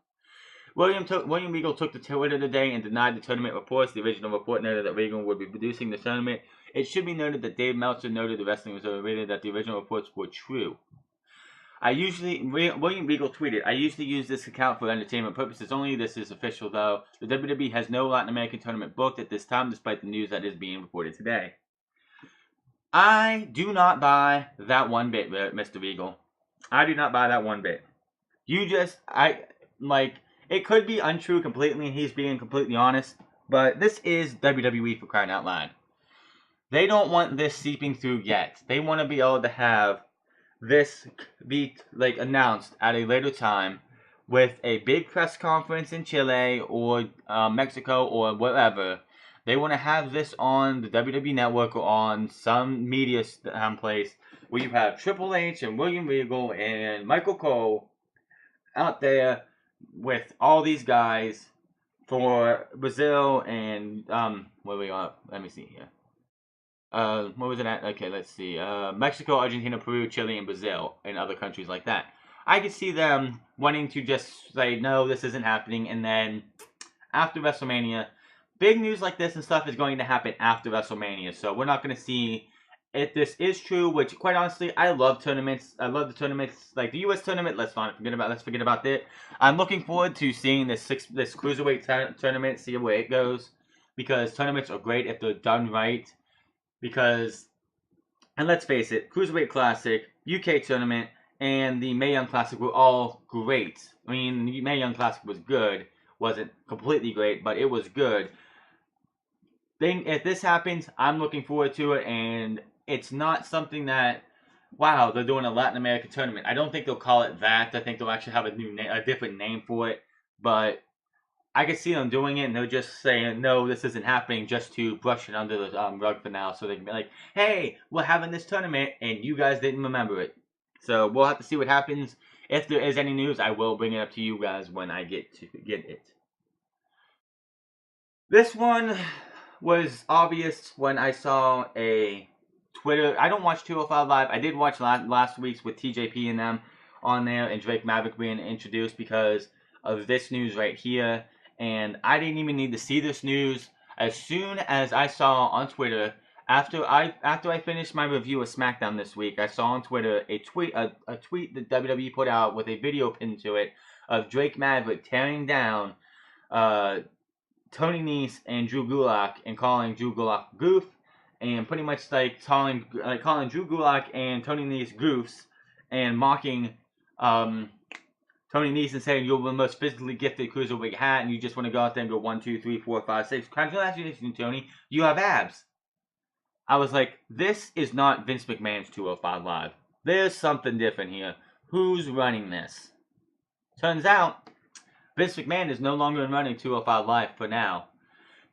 William Regal took to Twitter today and denied the tournament reports. The original report noted that Regal would be producing the tournament. It should be noted that Dave Meltzer noted the Wrestling Observer rated that the original reports were true. William Regal tweeted, I usually use this account for entertainment purposes only. This is official though. The WWE has no Latin American tournament booked at this time, despite the news that is being reported today. I do not buy that one bit, Mr. Regal. I do not buy that one bit. It could be untrue completely, and he's being completely honest, but this is WWE, for crying out loud. They don't want this seeping through yet. They want to be able to have this be announced at a later time with a big press conference in Chile or Mexico or wherever. They want to have this on the WWE Network or on some media place where you have Triple H and William Regal and Michael Cole out there with all these guys for Brazil and where we are. Let me see here. What was it at? Okay, let's see. Mexico, Argentina, Peru, Chile, and Brazil, and other countries like that. I could see them wanting to just say, no, this isn't happening, and then after WrestleMania, big news like this and stuff is going to happen after WrestleMania, so we're not going to see if this is true, which, quite honestly, I love tournaments. I love the tournaments, like the U.S. tournament. Let's forget about that. I'm looking forward to seeing this Cruiserweight tournament, see where it goes, because tournaments are great if they're done right. Because, and let's face it, Cruiserweight Classic, UK Tournament, and the Mae Young Classic were all great. I mean, the Mae Young Classic was good. Wasn't completely great, but it was good. If this happens, I'm looking forward to it, and it's not something that, wow, they're doing a Latin American tournament. I don't think they'll call it that. I think they'll actually have a different name for it, but I can see them doing it, and they're just saying, no, this isn't happening, just to brush it under the rug for now, so they can be like, hey, we're having this tournament, and you guys didn't remember it. So we'll have to see what happens. If there is any news, I will bring it up to you guys when I get it. This one was obvious when I saw a Twitter. I don't watch 205 Live. I did watch last week's with TJP and them on there, and Drake Maverick being introduced because of this news right here. And I didn't even need to see this news. As soon as I saw on Twitter, after I finished my review of SmackDown this week, I saw on Twitter a tweet that WWE put out with a video pinned to it of Drake Maverick tearing down Tony Nese and Drew Gulak and calling Drew Gulak goof, and pretty much calling Drew Gulak and Tony Nese goofs, and mocking Tony Nese and saying you're the most physically gifted cruiserweight hat, and you just want to go out there and go 1, 2, 3, 4, 5, 6. Congratulations, Tony, you have abs. I was like, this is not Vince McMahon's 205 Live. There's something different here. Who's running this? Turns out, Vince McMahon is no longer running 205 Live for now.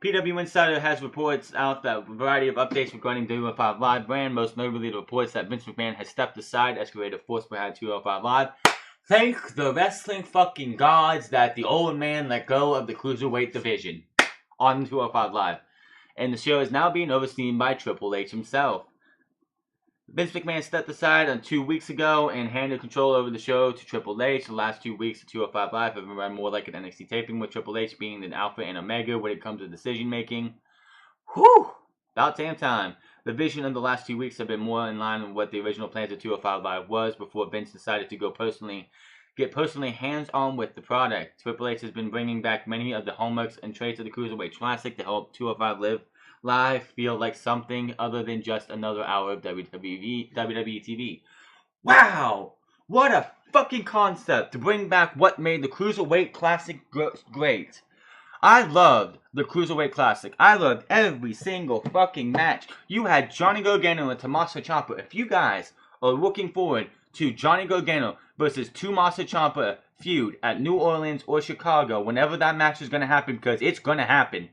PW Insider has reports out that a variety of updates regarding the 205 Live brand, most notably the reports that Vince McMahon has stepped aside as creative force behind 205 Live. Thank the wrestling fucking gods that the old man let go of the cruiserweight division on 205 Live. And the show is now being overseen by Triple H himself. Vince McMahon stepped aside 2 weeks ago and handed control over the show to Triple H. The last 2 weeks of 205 Live have been run more like an NXT taping, with Triple H being an alpha and omega when it comes to decision making. Whew! About damn time. The vision of the last 2 weeks have been more in line with what the original plans of 205 Live was before Vince decided to get personally hands-on with the product. Triple H has been bringing back many of the hallmarks and traits of the Cruiserweight Classic to help 205 Live feel like something other than just another hour of WWE TV. Wow! What a fucking concept to bring back what made the Cruiserweight Classic great. I loved the Cruiserweight Classic. I loved every single fucking match. You had Johnny Gargano and Tommaso Ciampa. If you guys are looking forward to Johnny Gargano versus Tommaso Ciampa feud at New Orleans or Chicago, whenever that match is going to happen, because it's going to happen,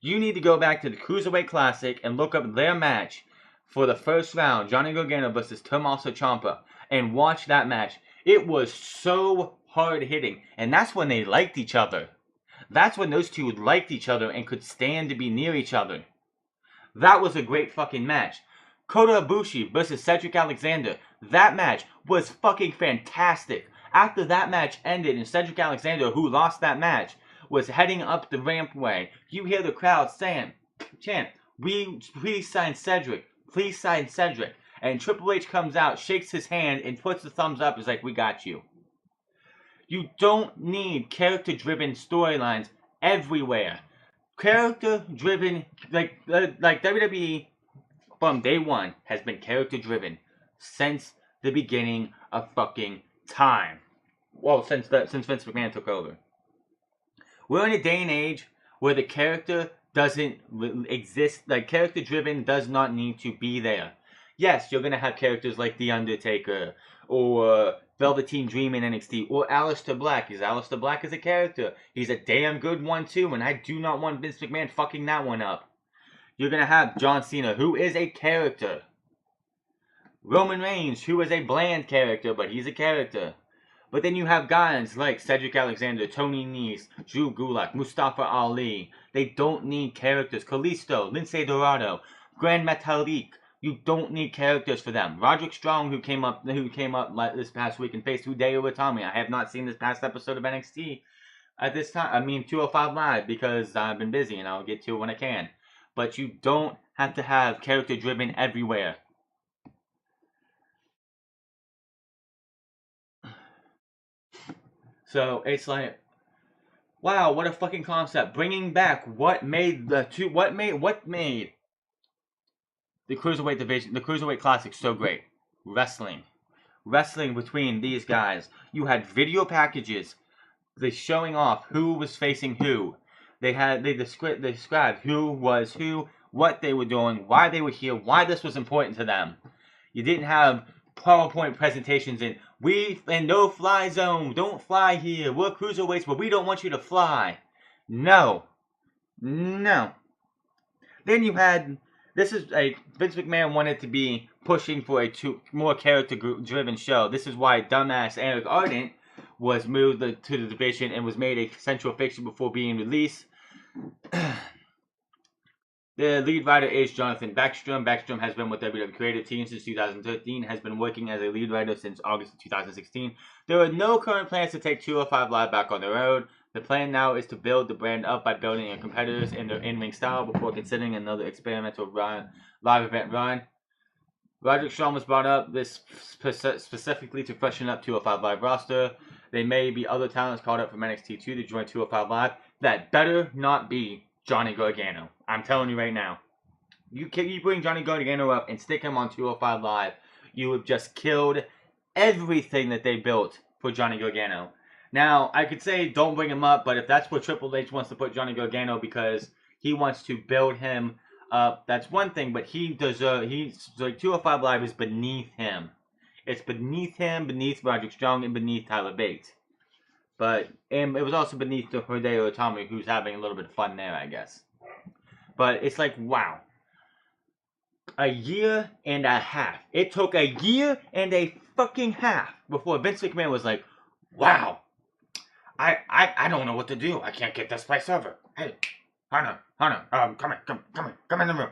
you need to go back to the Cruiserweight Classic and look up their match for the first round, Johnny Gargano versus Tommaso Ciampa, and watch that match. It was so hard-hitting, and that's when they liked each other. That's when those two liked each other and could stand to be near each other. That was a great fucking match. Kota Ibushi versus Cedric Alexander. That match was fucking fantastic. After that match ended and Cedric Alexander, who lost that match, was heading up the rampway, you hear the crowd saying, chant, please sign Cedric. Please sign Cedric. And Triple H comes out, shakes his hand, and puts the thumbs up. He's like, we got you. You don't need character-driven storylines everywhere. Character-driven, like WWE from day one has been character-driven since the beginning of fucking time. Well, since Vince McMahon took over. We're in a day and age where the character doesn't exist. Like, character-driven does not need to be there. Yes, you're going to have characters like The Undertaker or Velveteen Dream in NXT or Aleister Black. Because Aleister Black is a character. He's a damn good one too, and I do not want Vince McMahon fucking that one up. You're going to have John Cena, who is a character. Roman Reigns, who is a bland character, but he's a character. But then you have guys like Cedric Alexander, Tony Nese, Drew Gulak, Mustafa Ali. They don't need characters. Kalisto, Lince Dorado, Grand Metalik. You don't need characters for them. Roderick Strong, who came up this past week and faced Hideo Itami. I have not seen this past episode of NXT at this time. I mean 205 Live because I've been busy and I'll get to it when I can. But you don't have to have character driven everywhere. So it's like, wow, what a fucking concept! Bringing back what made the Cruiserweight division, the Cruiserweight Classic, so great. Wrestling between these guys. You had video packages, they showing off who was facing who. They described who was who, what they were doing, why they were here, why this was important to them. You didn't have PowerPoint presentations in no fly zone, don't fly here, we're cruiserweights, but we don't want you to fly. No. Then you had, Vince McMahon wanted to be pushing for a more character-driven show. This is why dumbass Eric Ardent was moved to the division and was made a central fixture before being released. The lead writer is Jonathan Backstrom. Backstrom has been with WWE creative team since 2013, has been working as a lead writer since August of 2016. There are no current plans to take 205 Live back on the road. The plan now is to build the brand up by building in competitors in their in-ring style before considering another experimental live event run. Roderick Strong was brought up this specifically to freshen up 205 Live roster. There may be other talents called up from NXT 2 to join 205 Live. that better not be Johnny Gargano. I'm telling you right now. You bring Johnny Gargano up and stick him on 205 Live, you have just killed everything that they built for Johnny Gargano. Now, I could say don't bring him up, but if that's where Triple H wants to put Johnny Gargano because he wants to build him up, that's one thing, but he's like 205 Live is beneath him. It's beneath him, beneath Roderick Strong, and beneath Tyler Bates. But it was also beneath the Hideo Itami, who's having a little bit of fun there, I guess. But it's like, wow. A year and a half. It took a year and a fucking half before Vince McMahon was like, wow. I don't know what to do. I can't get this place over. Hey, Hunter, come in the room.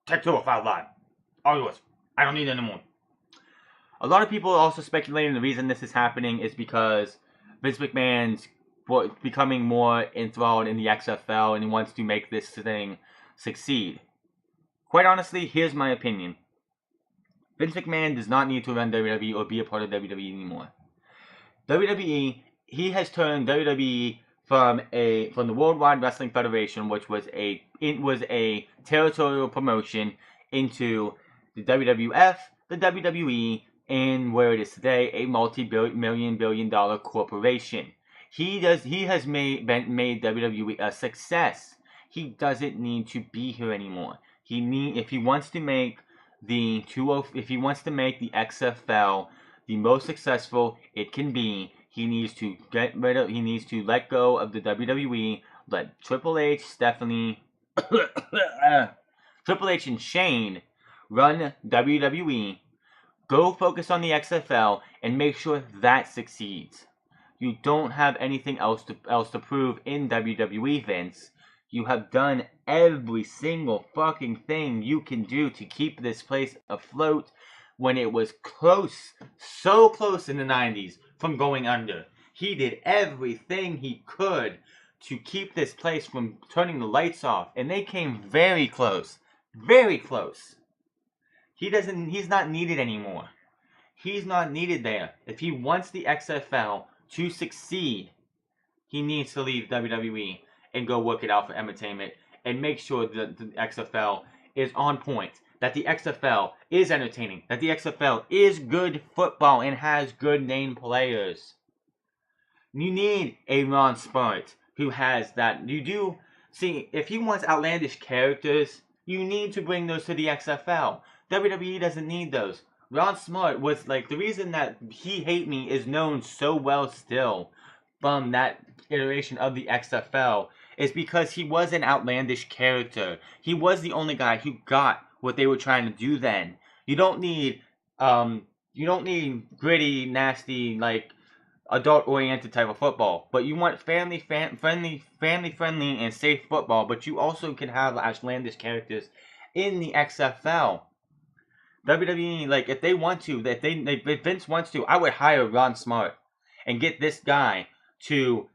Take 205 Live. All yours. I don't need any more. A lot of people are also speculating the reason this is happening is because Vince McMahon's becoming more enthralled in the XFL and he wants to make this thing succeed. Quite honestly, here's my opinion. Vince McMahon does not need to run WWE or be a part of WWE anymore. WWE, he has turned WWE from the Worldwide Wrestling Federation, which was a territorial promotion, into the WWF, the WWE, and where it is today, a multi-billion dollar corporation. He has made WWE a success. He doesn't need to be here anymore. If he wants to make the XFL the most successful it can be, he needs to let go of the WWE, let Triple H, Stephanie, Triple H and Shane run WWE. Go focus on the XFL and make sure that succeeds. You don't have anything else to prove in WWE, Vince. You have done every single fucking thing you can do to keep this place afloat when it was close, so close in the 90s from going under. He did everything he could to keep this place from turning the lights off, and they came very close. Very close. He's not needed anymore. He's not needed there. If he wants the XFL to succeed, he needs to leave WWE and go work it out for entertainment and make sure that the XFL is on point, that the XFL is entertaining, that the XFL is good football and has good name players. You need a Ron Smart who has that. You do see, if he wants outlandish characters, you need to bring those to the XFL. WWE doesn't need those. Ron Smart was like, the reason that He Hate Me is known so well still from that iteration of the XFL is because he was an outlandish character. He was the only guy who got what they were trying to do then. You don't need gritty, nasty, like adult-oriented type of football, but you want family-friendly, and safe football. But you also can have outlandish characters in the XFL. WWE, like, if they want to, if Vince wants to, I would hire Ron Smart and get this guy to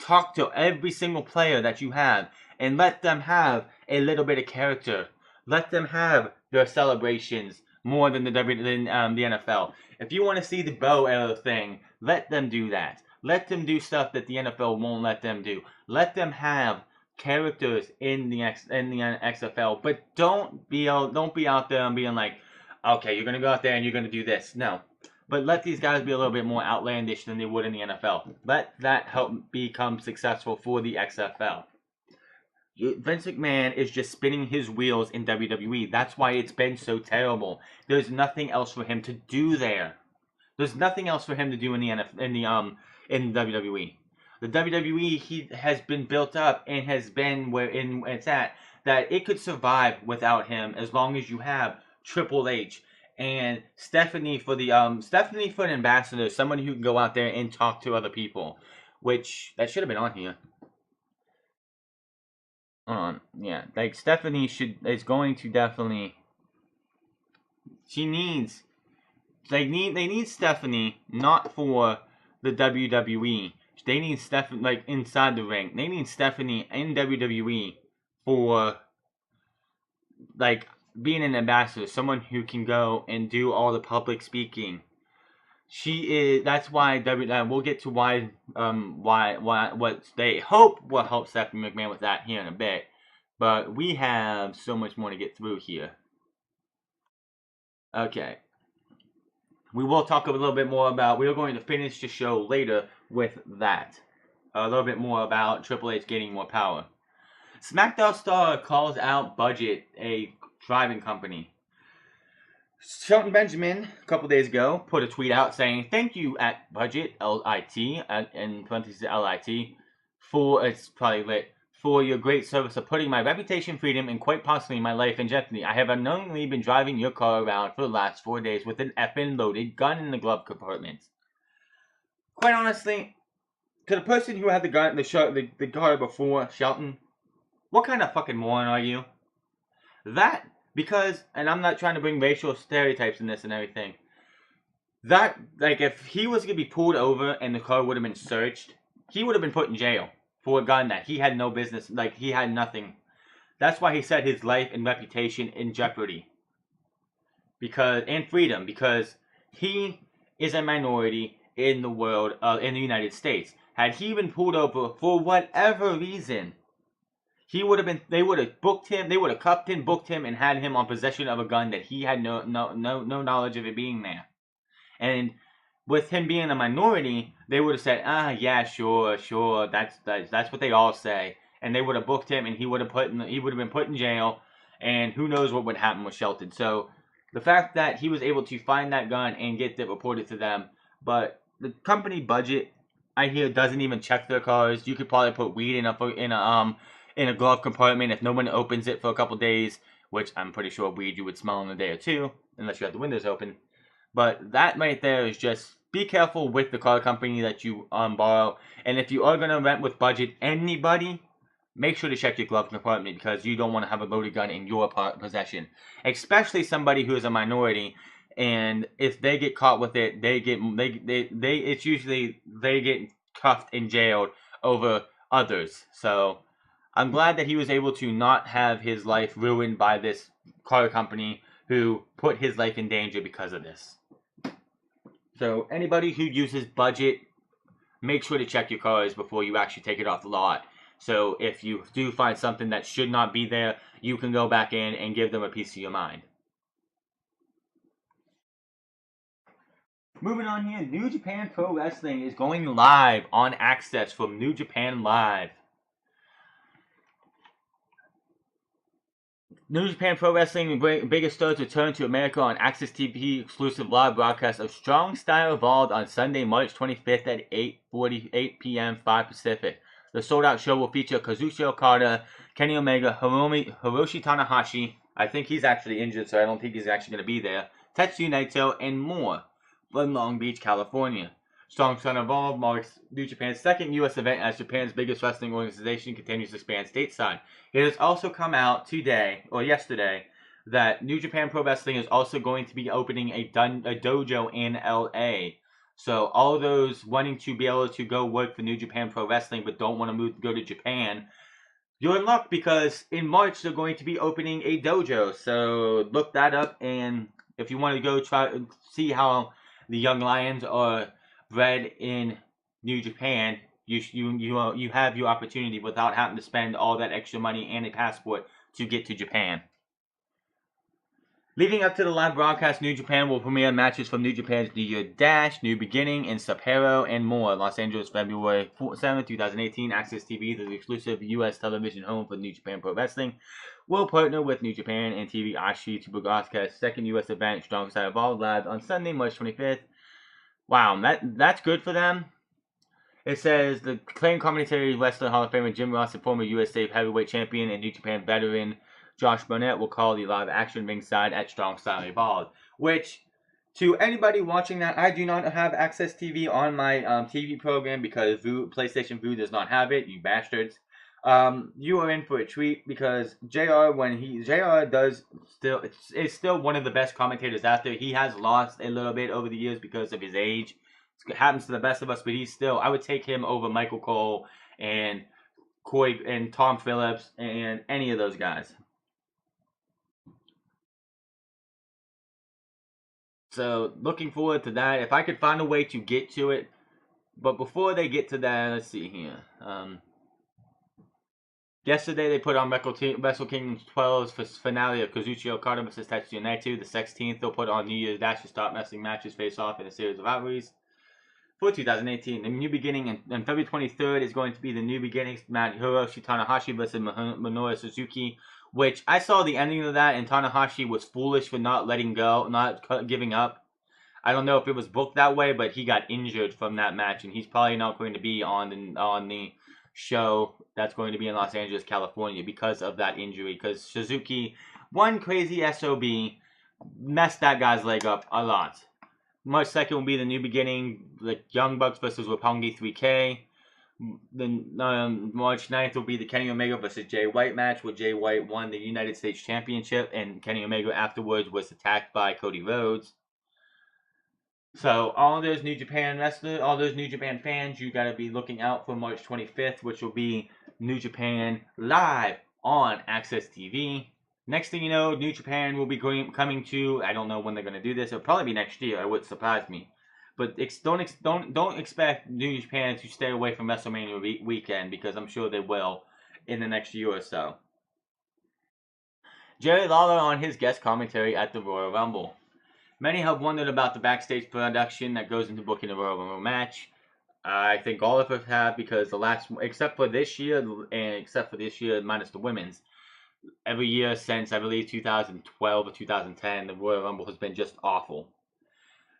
talk to every single player that you have and let them have a little bit of character. Let them have their celebrations more than the NFL. If you want to see the Bo era thing, let them do that. Let them do stuff that the NFL won't let them do. Let them have characters in the XFL, but don't be out there and being like, okay, you're gonna go out there and you're gonna do this. No. But let these guys be a little bit more outlandish than they would in the NFL. Let that help become successful for the XFL. Vince McMahon is just spinning his wheels in WWE. That's why it's been so terrible. There's nothing else for him to do there. There's nothing else for him to do in WWE. The WWE he has been built up and has been where it's at, that it could survive without him as long as you have Triple H and Stephanie for an ambassador, someone who can go out there and talk to other people, which that should have been on here. Yeah, like Stephanie is going to definitely. They need Stephanie not for the WWE. They need Stephanie like inside the ring. They need Stephanie in WWE for like being an ambassador, someone who can go and do all the public speaking, She is. That's why we'll get to why what they hope will help Stephanie McMahon with that here in a bit. But we have so much more to get through here. Okay. We will talk a little bit more about. We are going to finish the show later with that. A little bit more about Triple H gaining more power. SmackDown star calls out Budget, a driving company. Shelton Benjamin, a couple days ago, put a tweet out saying, "Thank you at Budget, L-I-T, in parentheses L-I-T, for," it's probably lit, "for your great service of putting my reputation, freedom, and quite possibly my life in jeopardy. I have unknowingly been driving your car around for the last 4 days with an effing loaded gun in the glove compartment." Quite honestly, to the person who had the gun, the car before Shelton, what kind of fucking moron are you? That, because, and I'm not trying to bring racial stereotypes in this and everything, that, like, if he was going to be pulled over and the car would have been searched, he would have been put in jail for a gun that he had no business, like, he had nothing. That's why he set his life and reputation in jeopardy. Because, and freedom, because he is a minority in the world, in the United States. Had he been pulled over for whatever reason, he would have been. They would have booked him. They would have cuffed him, booked him, and had him on possession of a gun that he had no knowledge of it being there. And with him being a minority, they would have said, yeah, sure, that's what they all say. And they would have booked him, and he would have been put in jail, and who knows what would happen with Shelton. So the fact that he was able to find that gun and get it reported to them, but the company Budget, I hear, doesn't even check their cars. You could probably put weed in a glove compartment if no one opens it for a couple days, which I'm pretty sure weed you would smell in a day or two, unless you have the windows open. But that right there is just, be careful with the car company that you borrow. And if you are going to rent with Budget, anybody, make sure to check your glove compartment, because you don't want to have a loaded gun in your possession. Especially somebody who is a minority, and if they get caught with it, it's usually they get cuffed and jailed over others. So I'm glad that he was able to not have his life ruined by this car company who put his life in danger because of this. So anybody who uses Budget, make sure to check your cars before you actually take it off the lot. So if you do find something that should not be there, you can go back in and give them a piece of your mind. Moving on here, New Japan Pro Wrestling is going live on Access from New Japan Live. New Japan Pro Wrestling biggest stars return to America on Access TV exclusive live broadcast of Strong Style Evolved on Sunday, March 25th at 8:48 p.m. 5 Pacific. The sold-out show will feature Kazuchika Okada, Kenny Omega, Hiroshi Tanahashi. I think he's actually injured, so I don't think he's actually going to be there. Tetsuya Naito, and more from Long Beach, California. Strong Style Evolved marks New Japan's second U.S. event as Japan's biggest wrestling organization continues to expand stateside. It has also come out today, or yesterday, that New Japan Pro Wrestling is also going to be opening a dojo in LA. So all those wanting to be able to go work for New Japan Pro Wrestling but don't want to go to Japan, you're in luck, because in March they're going to be opening a dojo. So look that up, and if you want to go try and see how the young lions are bred in New Japan, you have your opportunity without having to spend all that extra money and a passport to get to Japan. Leading up to the live broadcast, New Japan will premiere matches from New Japan's New Year Dash, New Beginning, and Sub-Hero, and more. Los Angeles, February 7, 2018. Access TV, the exclusive U.S. television home for New Japan Pro Wrestling, will partner with New Japan and TV Ashi to broadcast second U.S. event, Strong Style Evolved, live on Sunday, March 25th. Wow, that's good for them. It says the acclaimed commentary wrestler Hall of Famer Jim Ross and former USA heavyweight champion and New Japan veteran Josh Barnett will call the live action ringside at Strong Style Evolved. Which, to anybody watching that, I do not have Access TV on my TV program because PlayStation Vue does not have it, you bastards. You are in for a treat, because JR is still one of the best commentators out there. He has lost a little bit over the years because of his age. It happens to the best of us, but he's still, I would take him over Michael Cole and Coy and Tom Phillips and any of those guys. So looking forward to that. If I could find a way to get to it, but before they get to that, let's see here. Yesterday they put on Wrestle Kingdom 12's finale of Kazuchika Okada vs Tetsuya Naito. The 16th they'll put on New Year's Dash to start wrestling matches face off in a series of rivalries. For 2018, the new beginning, and February 23rd is going to be the new beginnings match, Hiroshi Tanahashi versus Minoru Suzuki, which I saw the ending of that, and Tanahashi was foolish for not letting go, not giving up. I don't know if it was booked that way, but he got injured from that match, and he's probably not going to be on the show that's going to be in Los Angeles, California, because of that injury. Because Suzuki, one crazy SOB, messed that guy's leg up a lot. March 2nd will be the new beginning, the Young Bucks versus Roppongi 3K. Then March 9th will be the Kenny Omega versus Jay White match, where Jay White won the United States Championship, and Kenny Omega afterwards was attacked by Cody Rhodes. So all those New Japan wrestlers, all those New Japan fans, you gotta be looking out for March 25th, which will be New Japan live on Access TV. Next thing you know, New Japan will be coming to. I don't know when they're gonna do this. It'll probably be next year. It would surprise me, but don't expect New Japan to stay away from WrestleMania weekend, because I'm sure they will in the next year or so. Jerry Lawler on his guest commentary at the Royal Rumble. Many have wondered about the backstage production that goes into booking a Royal Rumble match. I think all of us have, because except for this year minus the women's, every year since, I believe, 2012 or 2010, the Royal Rumble has been just awful.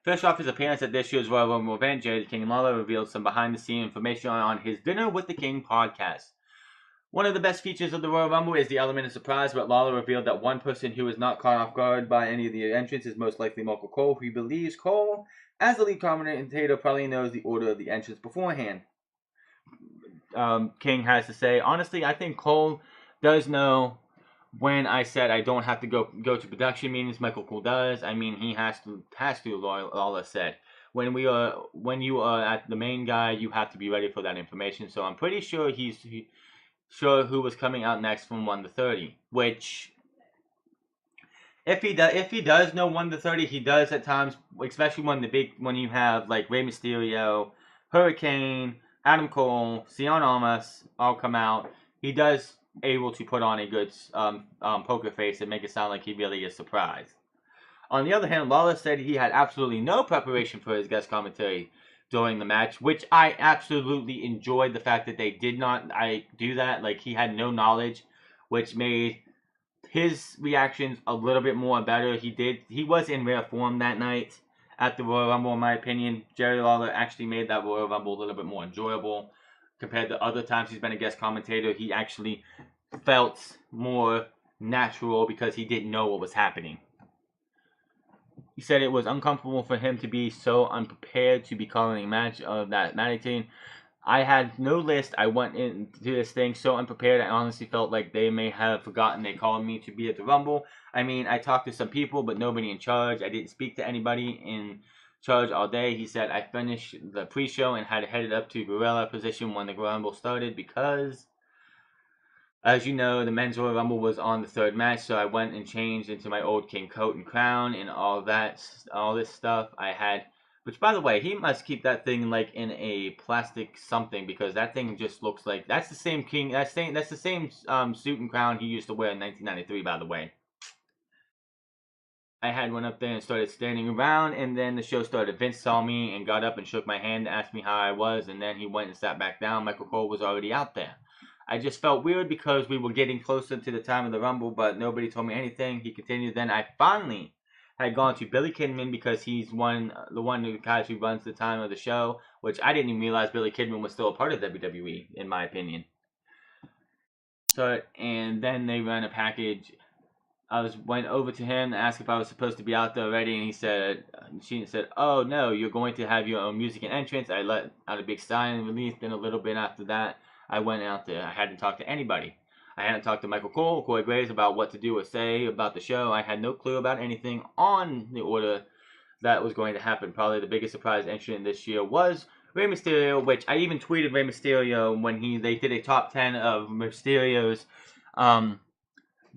First off his appearance at this year's Royal Rumble event, Jerry the King Lawler revealed some behind-the-scenes information on his Dinner with the King podcast. One of the best features of the Royal Rumble is the element of surprise, but Lawler revealed that one person who is not caught off guard by any of the entrants is most likely Michael Cole, who believes Cole, as the lead commentator, probably knows the order of the entrants beforehand. King has to say, honestly, I think Cole does know. When I said I don't have to go to production meetings, Michael Cole does. I mean, he has to. Lawler said, when you are at the main guy, you have to be ready for that information. So I'm pretty sure he's sure who was coming out next from 1 to 30. Which, if he does know 1 to 30, he does at times, especially when you have like Rey Mysterio, Hurricane, Adam Cole, Cien Almas all come out. He does able to put on a good poker face and make it sound like he really is surprised. On the other hand, Lawler said he had absolutely no preparation for his guest commentary during the match, which I absolutely enjoyed the fact that they did not do that. Like, he had no knowledge, which made his reactions a little bit more better. He was in rare form that night at the Royal Rumble, in my opinion. Jerry Lawler actually made that Royal Rumble a little bit more enjoyable. Compared to other times he's been a guest commentator, he actually felt more natural because he didn't know what was happening. He said it was uncomfortable for him to be so unprepared to be calling a match of that magnitude. I had no list. I went into this thing so unprepared. I honestly felt like they may have forgotten they called me to be at the Rumble. I mean, I talked to some people, but nobody in charge. I didn't speak to anybody in charge all day. He said I finished the pre-show and had headed up to gorilla position when the Rumble started because, as you know, the men's Royal Rumble was on the third match, so I went and changed into my old king coat and crown and all this stuff. I had, which, by the way, he must keep that thing like in a plastic something, because that thing just looks like that's the same king. That's the same suit and crown he used to wear in 1993. By the way, I had one up there and started standing around, and then the show started. Vince saw me and got up and shook my hand, asked me how I was, and then he went and sat back down. Michael Cole was already out there. I just felt weird because we were getting closer to the time of the Rumble, but nobody told me anything. He continued. Then I finally had gone to Billy Kidman, because he's the one of the guys who runs the time of the show, which I didn't even realize Billy Kidman was still a part of WWE, in my opinion. So, and then they ran a package. Went over to him, asked if I was supposed to be out there already, and she said, "Oh no, you're going to have your own music and entrance." I let out a big sigh and relief. Then a little bit after that, I went out there. I hadn't talked to anybody. I hadn't talked to Michael Cole or Corey Graves about what to do or say about the show. I had no clue about anything on the order that was going to happen. Probably the biggest surprise entrant this year was Rey Mysterio, which I even tweeted Rey Mysterio when they did a top 10 of Mysterio's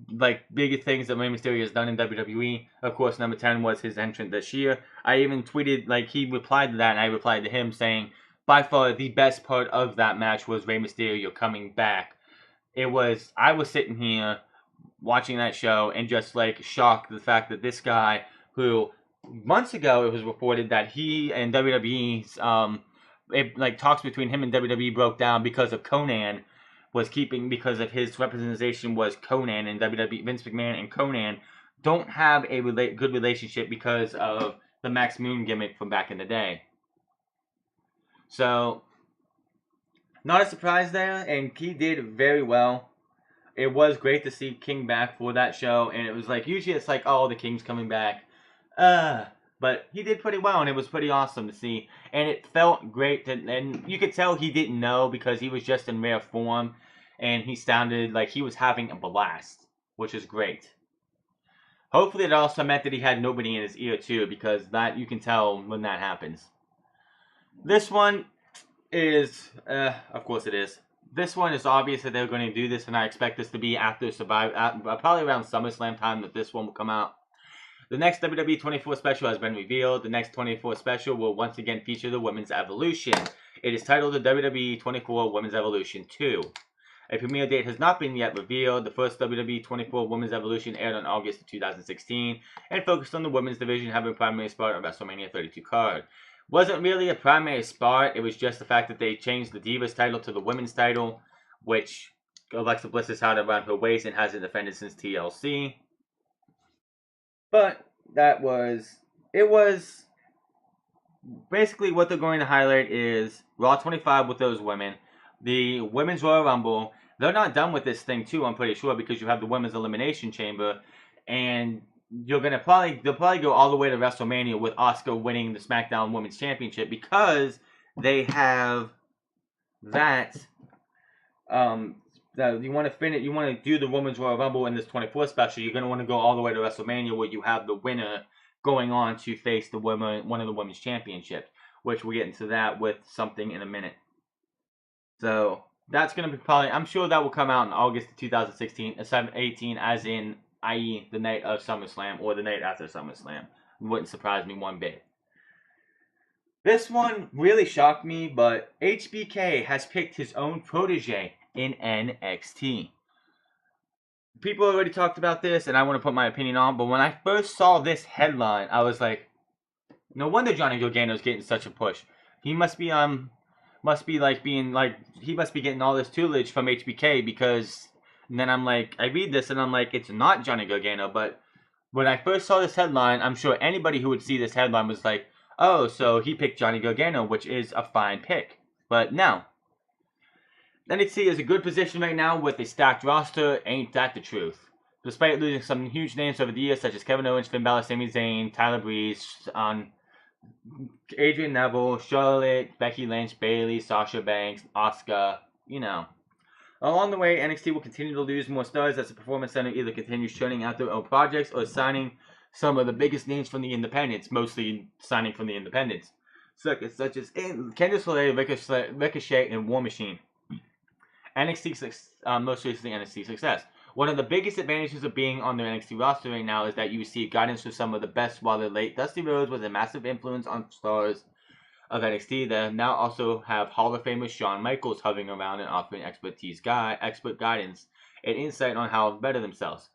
biggest things that Rey Mysterio has done in WWE. Of course, number 10 was his entrance this year. I even tweeted, he replied to that, and I replied to him saying, by far the best part of that match was Rey Mysterio coming back. I was sitting here watching that show and just shocked at the fact that this guy, who months ago it was reported that he and WWE's talks between him and WWE broke down because of Conan because of his representation was Conan, and WWE, Vince McMahon and Conan don't have a good relationship because of the Max Moon gimmick from back in the day. So, not a surprise there, and he did very well. It was great to see King back for that show, and it was usually it's oh, the King's coming back. But he did pretty well, and it was pretty awesome to see. And it felt great, and you could tell he didn't know because he was just in rare form, and he sounded like he was having a blast, which is great. Hopefully it also meant that he had nobody in his ear too, because that you can tell when that happens. This one is, of course it is. This one is obvious that they're going to do this, and I expect this to be after probably around SummerSlam time that this one will come out. The next WWE 24 special has been revealed. The next 24 special will once again feature the Women's Evolution. It is titled the WWE 24 Women's Evolution 2. A premiere date has not been yet revealed. The first WWE 24 Women's Evolution aired on August of 2016 and focused on the women's division having a primary spot on WrestleMania 32 card. Wasn't really a primary spot, it was just the fact that they changed the Divas title to the Women's title, which Alexa Bliss has had around her waist and hasn't defended since TLC. But it was basically what they're going to highlight is Raw 25 with those women, the Women's Royal Rumble. They're not done with this thing too, I'm pretty sure, because you have the Women's Elimination Chamber, and they'll probably go all the way to WrestleMania with Asuka winning the SmackDown Women's Championship because they have that. You want to do the Women's Royal Rumble in this 24 special. You're going to want to go all the way to WrestleMania where you have the winner going on to face one of the Women's Championships, which we'll get into that with something in a minute. So that's going to be I'm sure that will come out in August of 2016, 18, as in, i.e. the night of SummerSlam or the night after SummerSlam. It wouldn't surprise me one bit. This one really shocked me, but HBK has picked his own protege in NXT. People already talked about this, and I want to put my opinion on, but when I first saw this headline, I was like, no wonder Johnny Gargano's getting such a push. He must be getting all this tutelage from HBK, because and then I'm I read this and I'm it's not Johnny Gargano, but when I first saw this headline, I'm sure anybody who would see this headline was like, oh, so he picked Johnny Gargano, which is a fine pick. But no. NXT is a good position right now with a stacked roster. Ain't that the truth? Despite losing some huge names over the years, such as Kevin Owens, Finn Balor, Sami Zayn, Tyler Breeze, Adrian Neville, Charlotte, Becky Lynch, Bayley, Sasha Banks, Asuka, Along the way, NXT will continue to lose more stars as the Performance Center either continues churning out their own projects or signing some of the biggest names from the independents, mostly signing from the independents, such as Candice LeRae, Ricochet, and War Machine. Most recently NXT success. One of the biggest advantages of being on the NXT roster right now is that you receive guidance from some of the best. While the late Dusty Rhodes was a massive influence on stars of NXT, they now also have Hall of Famer Shawn Michaels hovering around and offering expert guidance and insight on how to better themselves.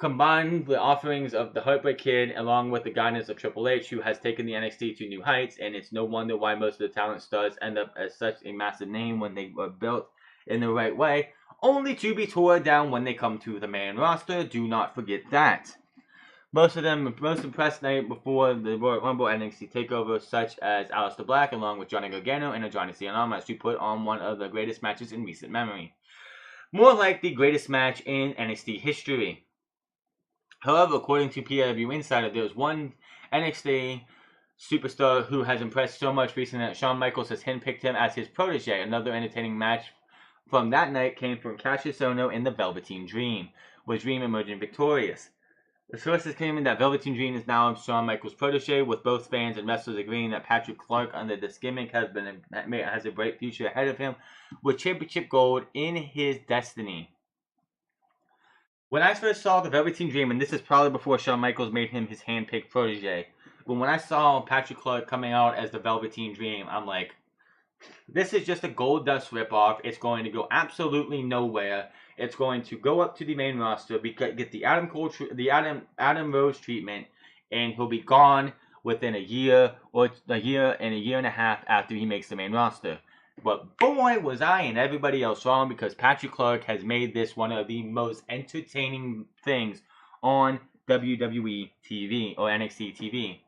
Combine the offerings of the Heartbreak Kid along with the guidance of Triple H, who has taken the NXT to new heights, and it's no wonder why most of the talent stars end up as such a massive name when they were built in the right way, only to be torn down when they come to the main roster. Do not forget that. Most impressed night before the Royal Rumble NXT TakeOver, such as Aleister Black, along with Johnny Gargano and Johnny Cena, match to put on one of the greatest matches in recent memory. More like the greatest match in NXT history. However, according to PW Insider, there's one NXT superstar who has impressed so much recently that Shawn Michaels has handpicked him as his protege. Another entertaining match from that night came from Cassius Ohno in the Velveteen Dream, with Dream emerging victorious. The sources claiming that Velveteen Dream is now Shawn Michaels' protege, with both fans and wrestlers agreeing that Patrick Clark under this gimmick has a bright future ahead of him, with championship gold in his destiny. When I first saw the Velveteen Dream, and this is probably before Shawn Michaels made him his hand-picked protege, but when I saw Patrick Clark coming out as the Velveteen Dream, I'm like, this is just a Goldust ripoff. It's going to go absolutely nowhere. It's going to go up to the main roster, get the Adam Rose treatment, and he'll be gone within a year or a year and a half after he makes the main roster. But boy, was I and everybody else wrong, because Patrick Clark has made this one of the most entertaining things on WWE TV or NXT TV.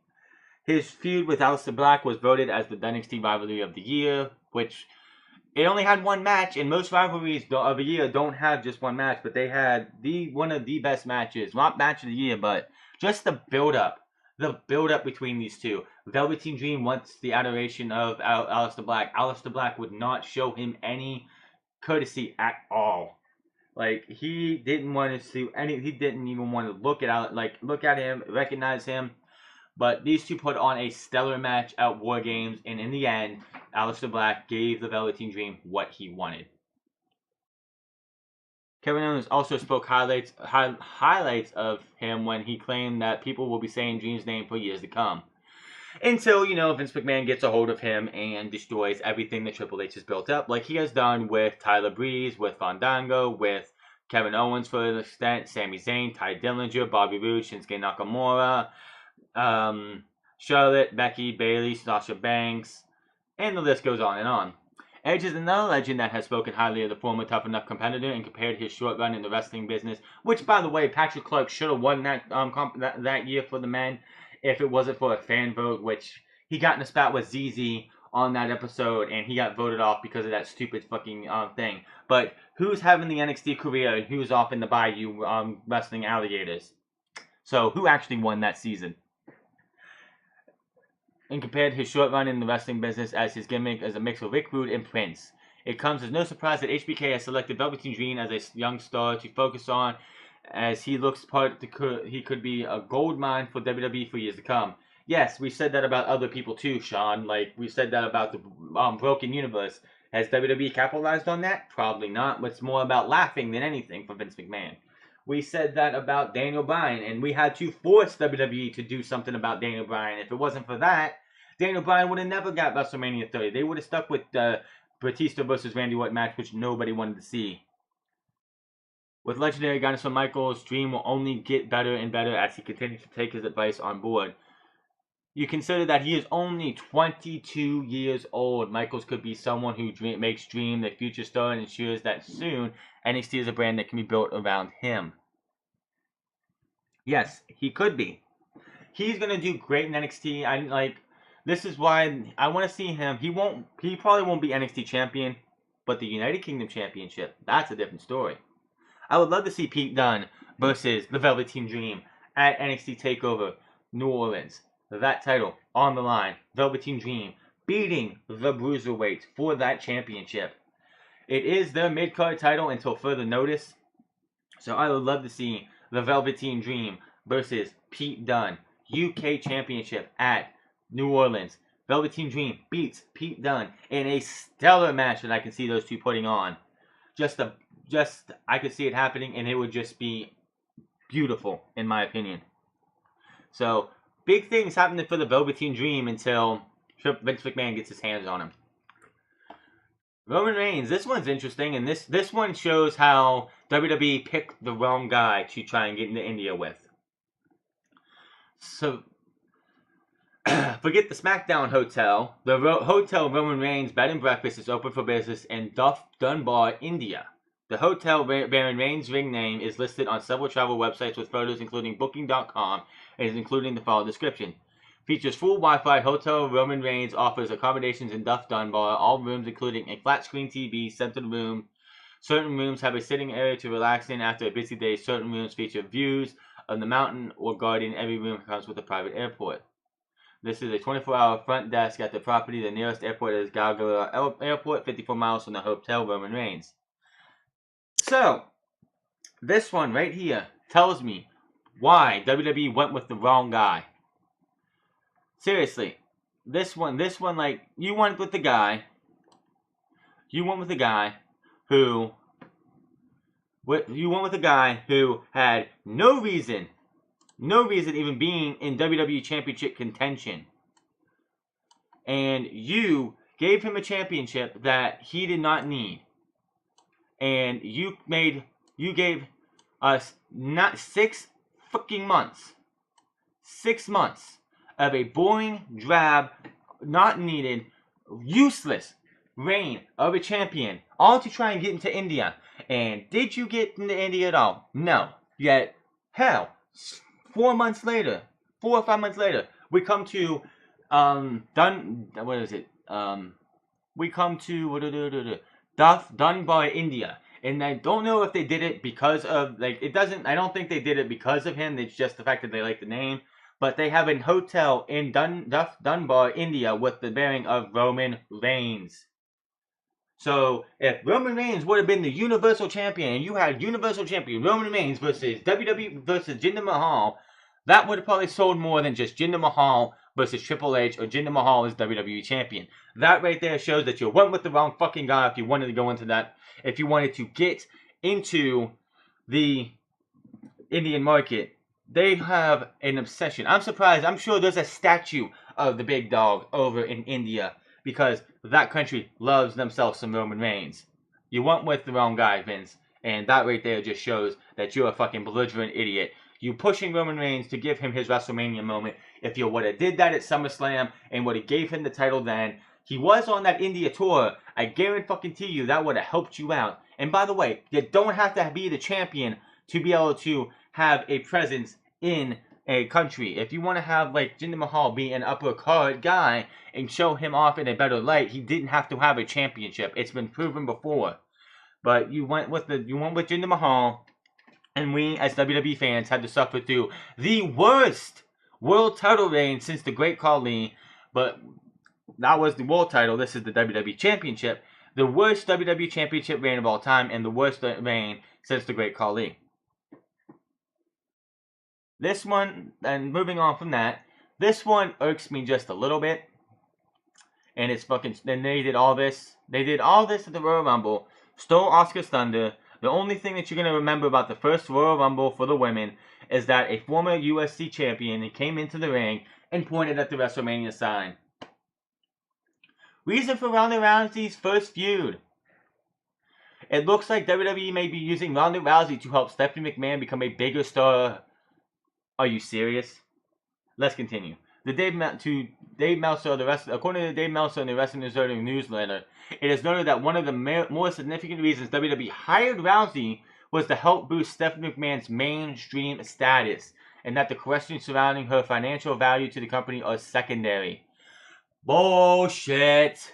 His feud with Aleister Black was voted as the NXT Rivalry of the Year, which it only had one match, and most rivalries of the year don't have just one match, but they had one of the best matches. Not match of the year, but just the build-up. The build-up between these two. Velveteen Dream wants the adoration of Aleister Black. Aleister Black would not show him any courtesy at all. Like, he didn't want to see any. He didn't even want to look at him, recognize him. But these two put on a stellar match at War Games, and in the end, Aleister Black gave the Velveteen Dream what he wanted. Kevin Owens also spoke highlights of him when he claimed that people will be saying Dream's name for years to come. Until, Vince McMahon gets a hold of him and destroys everything that Triple H has built up, like he has done with Tyler Breeze, with Fandango, with Kevin Owens for an extent, Sami Zayn, Ty Dillinger, Bobby Roode, Shinsuke Nakamura, Charlotte, Becky, Bayley, Sasha Banks, and the list goes on and on. Edge is another legend that has spoken highly of the former Tough Enough competitor and compared his short run in the wrestling business, which, by the way, Patrick Clark should have won that year for the men if it wasn't for a fan vote, which he got in a spat with ZZ on that episode, and he got voted off because of that stupid fucking thing. But who's having the NXT career and who's off in the bayou wrestling alligators? So who actually won that season? And compared his short run in the wrestling business as his gimmick as a mix of Rick Rude and Prince. It comes as no surprise that HBK has selected Velveteen Dream as a young star to focus on, as he looks he could be a gold mine for WWE for years to come. Yes, we said that about other people too, Sean. Like, we said that about the Broken Universe. Has WWE capitalized on that? Probably not. It's more about laughing than anything for Vince McMahon. We said that about Daniel Bryan, and we had to force WWE to do something about Daniel Bryan. If it wasn't for that, Daniel Bryan would have never got WrestleMania 30. They would have stuck with the Batista versus Randy Orton match, which nobody wanted to see. With legendary guidance from Michaels, Dream will only get better and better as he continues to take his advice on board. You consider that he is only 22 years old. Michaels could be someone who makes Dream the future star and ensures that soon NXT is a brand that can be built around him. Yes, he could be. He's gonna do great in NXT. This is why I want to see him. He probably won't be NXT champion, but the United Kingdom Championship, that's a different story. I would love to see Pete Dunne versus the Velveteen Dream at NXT TakeOver New Orleans. That title on the line. Velveteen Dream beating the Bruiserweights for that championship. It is their mid-card title until further notice. So I would love to see the Velveteen Dream versus Pete Dunne UK Championship at New Orleans. Velveteen Dream beats Pete Dunne in a stellar match that I can see those two putting on. I could see it happening, and it would just be beautiful, in my opinion. So, big things happening for the Velveteen Dream until Vince McMahon gets his hands on him. Roman Reigns, this one's interesting, and this one shows how WWE picked the wrong guy to try and get into India with. So, forget the SmackDown hotel. The Hotel Roman Reigns Bed and Breakfast is open for business in Dunbar, India. The hotel bearing Reigns' ring name is listed on several travel websites with photos including Booking.com and is including the following description. Features full Wi-Fi. Hotel Roman Reigns offers accommodations in Dunbar. All rooms including a flat-screen TV, centered room. Certain rooms have a sitting area to relax in after a busy day. Certain rooms feature views of the mountain or garden. Every room comes with a private airport. This is a 24-hour front desk at the property. The nearest airport is Galgala Airport, 54 miles from the Hotel Roman Reigns. So, this one right here tells me why WWE went with the wrong guy. Seriously, this one, like, you went with the guy who You went with a guy who had no reason even being in WWE Championship contention. And you gave him a championship that he did not need. And you gave us not 6 fucking months. 6 months of a boring, drab, not needed, useless reign of a champion, all to try and get into India. And did you get into India at all? No. Yet, hell, 4 months later, 4 or 5 months later, we come to Dunbar, India. And I don't know if they did it because of, I don't think they did it because of him. It's just the fact that they like the name. But they have a hotel in Dunbar, India with the bearing of Roman Reigns. So, if Roman Reigns would have been the Universal Champion, and you had Universal Champion Roman Reigns versus WWE versus Jinder Mahal, that would have probably sold more than just Jinder Mahal versus Triple H or Jinder Mahal as WWE Champion. That right there shows that you went with the wrong fucking guy if you wanted to go into that. If you wanted to get into the Indian market, they have an obsession. I'm surprised. I'm sure there's a statue of the big dog over in India because that country loves themselves some Roman Reigns. You went with the wrong guy, Vince. And that right there just shows that you're a fucking belligerent idiot. You pushing Roman Reigns to give him his WrestleMania moment. If you would have did that at SummerSlam and would have gave him the title then, he was on that India tour. I guarantee you that would have helped you out. And by the way, you don't have to be the champion to be able to have a presence in a country. If you want to have like Jinder Mahal be an upper card guy and show him off in a better light, he didn't have to have a championship. It's been proven before. But you went with Jinder Mahal, and we as WWE fans had to suffer through the worst world title reign since the Great Khali. But that was the world title. This is the WWE Championship. The worst WWE Championship reign of all time, and the worst reign since the Great Khali. This one, and moving on from that, this one irks me just a little bit. And it's fucking, and they did all this. They did all this at the Royal Rumble. Stole Asuka's thunder. The only thing that you're going to remember about the first Royal Rumble for the women is that a former UFC champion came into the ring and pointed at the WrestleMania sign. Reason for Ronda Rousey's first feud. It looks like WWE may be using Ronda Rousey to help Stephanie McMahon become a bigger star. Are you serious? Let's continue. According to Dave Meltzer in the Wrestling Observer newsletter, it is noted that one of the more significant reasons WWE hired Rousey was to help boost Stephanie McMahon's mainstream status, and that the questions surrounding her financial value to the company are secondary. Bullshit!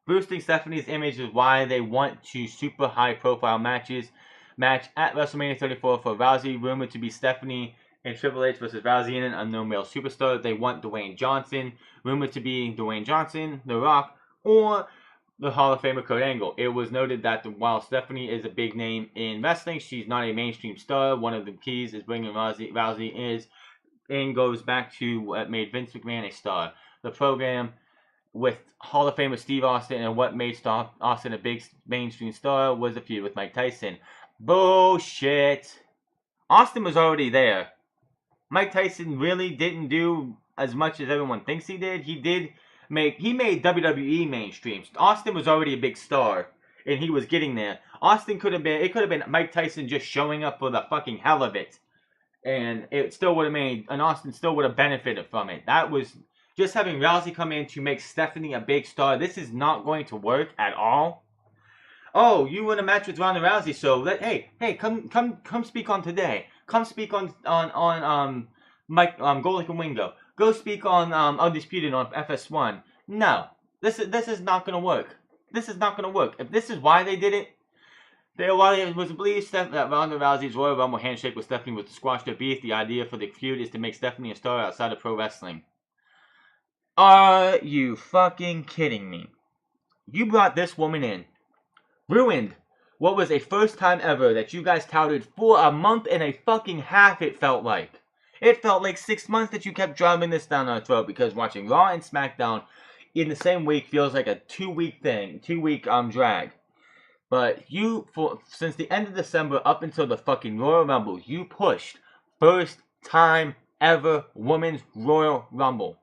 Boosting Stephanie's image is why they want to super high profile match at WrestleMania 34 for Rousey, rumored to be Stephanie and Triple H versus Rousey and an unknown male superstar. They want Dwayne Johnson, rumored to be Dwayne Johnson, The Rock, or the Hall of Famer Kurt Angle. It was noted that while Stephanie is a big name in wrestling, she's not a mainstream star. One of the keys is bringing Rousey is, and goes back to what made Vince McMahon a star. The program with Hall of Famer Steve Austin, and what made Austin a big mainstream star was a feud with Mike Tyson. Bullshit. Austin was already there. Mike Tyson really didn't do as much as everyone thinks he did. He made WWE mainstream. Austin was already a big star, and he was getting there. It could have been Mike Tyson just showing up for the fucking hell of it. And Austin still would have benefited from it. That was just having Rousey come in to make Stephanie a big star. This is not going to work at all. Oh, you win a match with Ronda Rousey, so come speak on today. Come speak on Golik and Wingo. Go speak on Undisputed on FS1. No, this is not gonna work. This is not gonna work. If this is why they did it, while it was believed that Ronda Rousey's Royal Rumble handshake with Stephanie was to squash their beef, the idea for the feud is to make Stephanie a star outside of pro wrestling. Are you fucking kidding me? You brought this woman in, ruined what was a first time ever that you guys touted for a month and a fucking half, it felt like. It felt like 6 months that you kept driving this down our throat, because watching Raw and SmackDown in the same week feels like a 2 week thing, 2 week drag. But since the end of December up until the fucking Royal Rumble, you pushed first time ever Women's Royal Rumble.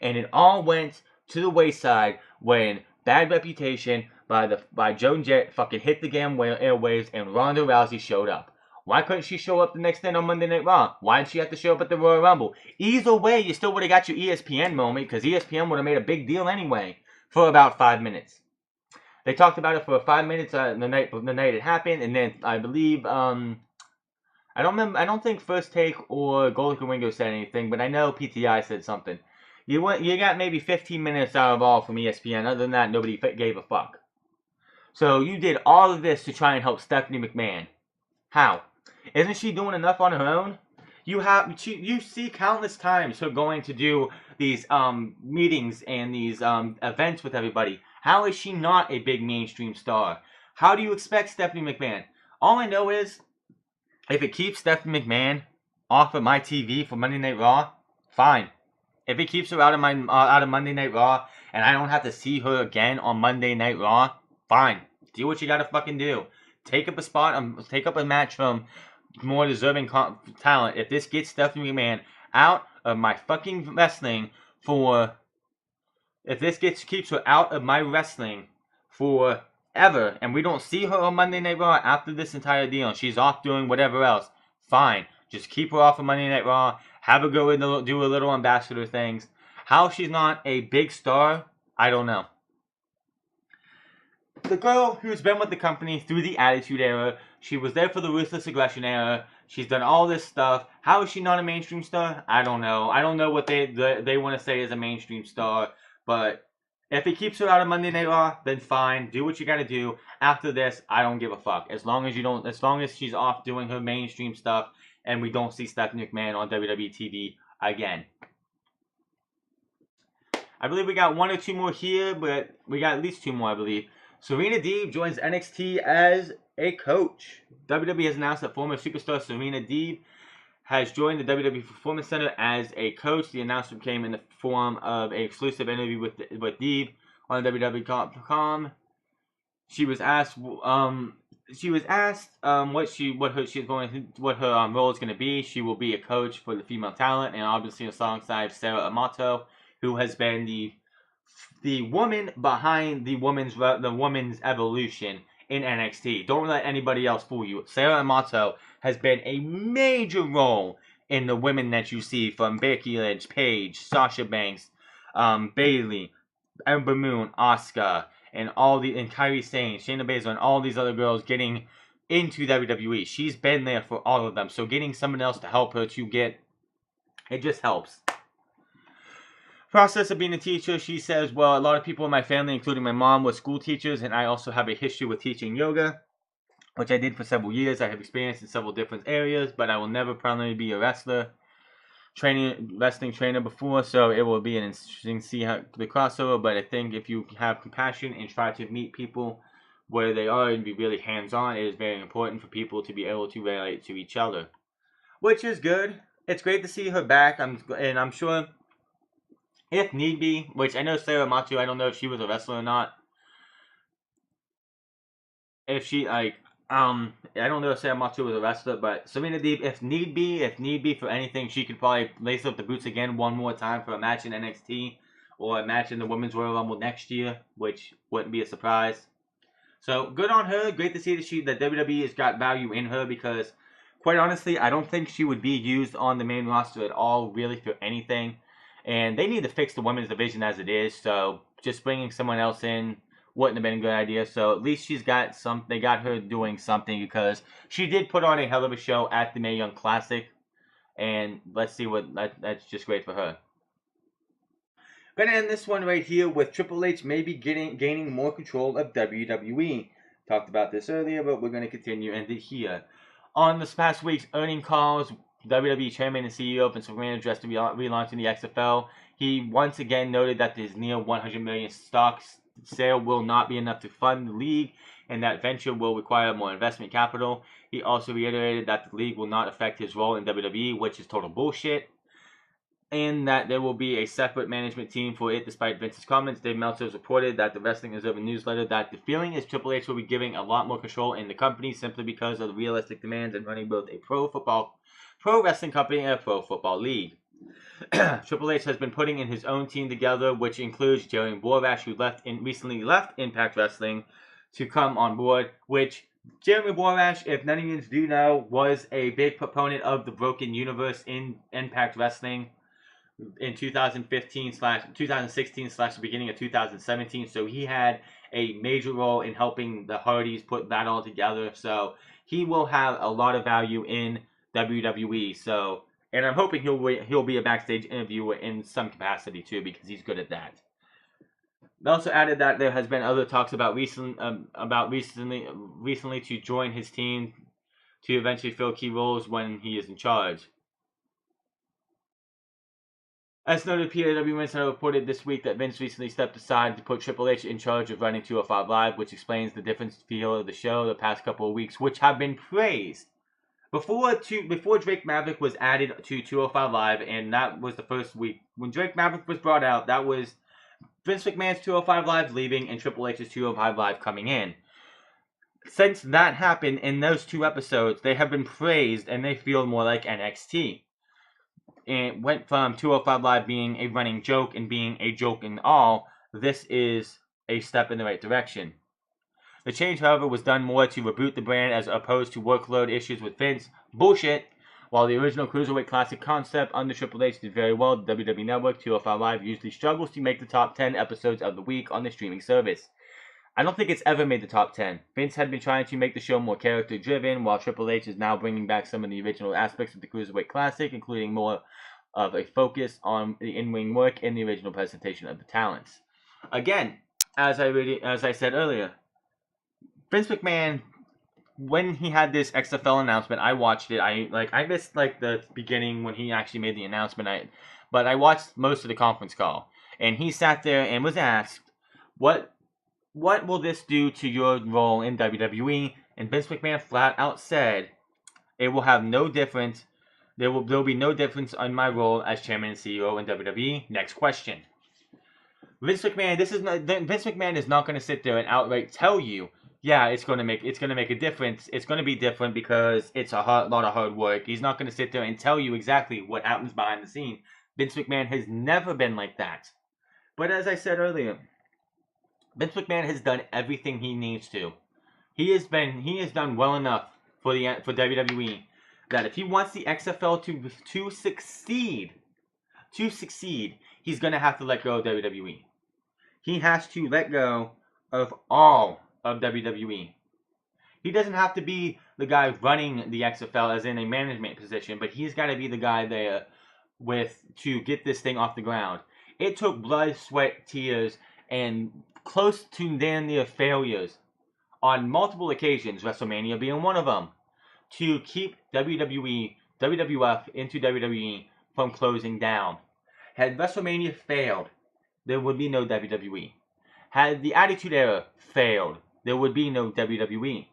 And it all went to the wayside when bad reputation by Joan Jett fucking hit the damn airwaves and Ronda Rousey showed up. Why couldn't she show up the next night on Monday Night Raw? Why did she have to show up at the Royal Rumble? Either way, you still would have got your ESPN moment, because ESPN would have made a big deal anyway for about 5 minutes. They talked about it for 5 minutes the night it happened, and then I believe I don't think First Take or Golden Ringo said anything, but I know PTI said something. You got maybe 15 minutes out of all from ESPN. Other than that, nobody gave a fuck. So you did all of this to try and help Stephanie McMahon. How? Isn't she doing enough on her own? You see countless times her going to do these meetings and these events with everybody. How is she not a big mainstream star? How do you expect Stephanie McMahon? All I know is, if it keeps Stephanie McMahon off of my TV for Monday Night Raw, fine. If it keeps her out of Monday Night Raw and I don't have to see her again on Monday Night Raw, fine. Do what you gotta fucking do. Take up a match from more deserving talent. If this gets Stephanie McMahon out of my fucking wrestling keeps her out of my wrestling forever, and we don't see her on Monday Night Raw after this entire deal, and she's off doing whatever else, fine. Just keep her off of Monday Night Raw. Have her go and do a little ambassador things. How she's not a big star, I don't know. The girl who's been with the company through the Attitude Era, she was there for the Ruthless Aggression Era, she's done all this stuff. How is she not a mainstream star? I don't know. I don't know what they want to say is a mainstream star, but if it keeps her out of Monday Night Raw, then fine. Do what you gotta do. After this, I don't give a fuck. As long as she's off doing her mainstream stuff and we don't see Stephanie McMahon on WWE TV again. I believe we got 1 or 2 more here, but we got at least 2 more, I believe. Serena Deeb joins NXT as a coach. WWE has announced that former superstar Serena Deeb has joined the WWE Performance Center as a coach. The announcement came in the form of an exclusive interview with Deeb on WWE.com. She was asked what her role is going to be. She will be a coach for the female talent, and obviously alongside Sarah Amato, who has been the woman behind the women's evolution in NXT. Don't let anybody else fool you. Sarah Amato has been a major role in the women that you see, from Becky Lynch, Paige, Sasha Banks, Bayley, Ember Moon, Asuka, and Kairi Sane, Shayna Baszler, and all these other girls getting into WWE. She's been there for all of them. So getting someone else to help her it just helps. Process of being a teacher, she says, well, a lot of people in my family, including my mom, were school teachers, and I also have a history with teaching yoga, which I did for several years. I have experience in several different areas, but I will never primarily be a wrestling trainer before, so it will be an interesting to see how the crossover. But I think if you have compassion and try to meet people where they are and be really hands-on, it is very important for people to be able to relate to each other, which is good. It's great to see her back, and I'm sure, if need be, which I know Sarah Amato, I don't know if she was a wrestler or not. If she, I don't know if Sarah Amato was a wrestler, but Serena Deeb, if need be for anything, she could probably lace up the boots again one more time for a match in NXT, or a match in the Women's Royal Rumble next year, which wouldn't be a surprise. So, good on her. Great to see that WWE has got value in her, because, quite honestly, I don't think she would be used on the main roster at all, really, for anything. And they need to fix the women's division as it is, so just bringing someone else in wouldn't have been a good idea. So at least they got her doing something, because she did put on a hell of a show at the Mae Young Classic, and let's see that's just great for her. Gonna end this one right here with Triple H maybe gaining more control of WWE. Talked about this earlier, but we're gonna continue and here. On this past week's earnings calls, WWE Chairman and CEO Vince McMahon addressed the relaunching the XFL. He once again noted that his near 100 million stocks sale will not be enough to fund the league, and that venture will require more investment capital. He also reiterated that the league will not affect his role in WWE, which is total bullshit. and that there will be a separate management team for it despite Vince's comments. Dave Meltzer has reported that the Wrestling Observer newsletter that the feeling is Triple H will be giving a lot more control in the company simply because of the realistic demands and running both a pro wrestling company and a pro football league. Triple H has been putting in his own team together, which includes Jeremy Borash, who recently left Impact Wrestling to come on board, which Jeremy Borash, if none of you do know, was a big proponent of the Broken Universe in Impact Wrestling in 2016 / the beginning of 2017. So he had a major role in helping the Hardys put that all together. So he will have a lot of value in WWE. So, and I'm hoping he'll be a backstage interviewer in some capacity too, because he's good at that. They also added that there has been other talks about recently to join his team to eventually fill key roles when he is in charge. As noted, PW Insider reported this week that Vince recently stepped aside to put Triple H in charge of running 205 Live, which explains the different feel of the show the past couple of weeks, which have been praised. Before Drake Maverick was added to 205 Live, and that was the first week. When Drake Maverick was brought out, that was Vince McMahon's 205 Live leaving and Triple H's 205 Live coming in. Since that happened in those 2 episodes, they have been praised and they feel more like NXT. It went from 205 Live being a running joke and being a joke in all. This is a step in the right direction. The change, however, was done more to reboot the brand as opposed to workload issues with Vince. Bullshit. While the original Cruiserweight Classic concept under Triple H did very well, the WWE Network 205 Live usually struggles to make the top 10 episodes of the week on the streaming service. I don't think it's ever made the top 10. Vince had been trying to make the show more character-driven, while Triple H is now bringing back some of the original aspects of the Cruiserweight Classic, including more of a focus on the in-ring work and the original presentation of the talents. Again, as I said earlier, Vince McMahon, when he had this XFL announcement, I watched it. I missed the beginning when he actually made the announcement. But I watched most of the conference call, and he sat there and was asked, "What will this do to your role in WWE?" And Vince McMahon flat out said, "It will have no difference. There will be no difference on my role as chairman and CEO in WWE." Next question. Vince McMahon is not going to sit there and outright tell you, yeah, it's going to make a difference. It's going to be different because it's a lot of hard work. He's not going to sit there and tell you exactly what happens behind the scene. Vince McMahon has never been like that. But as I said earlier, Vince McMahon has done everything he needs to. He has done well enough for WWE that if he wants the XFL to succeed, he's going to have to let go of WWE. He has to let go of all of WWE. He doesn't have to be the guy running the XFL as in a management position, but he's got to be the guy there to get this thing off the ground. It took blood, sweat, tears, and close to damn near failures on multiple occasions, WrestleMania being one of them, to keep WWF into WWE from closing down. Had WrestleMania failed, there would be no WWE. Had the Attitude Era failed, there would be no WWE.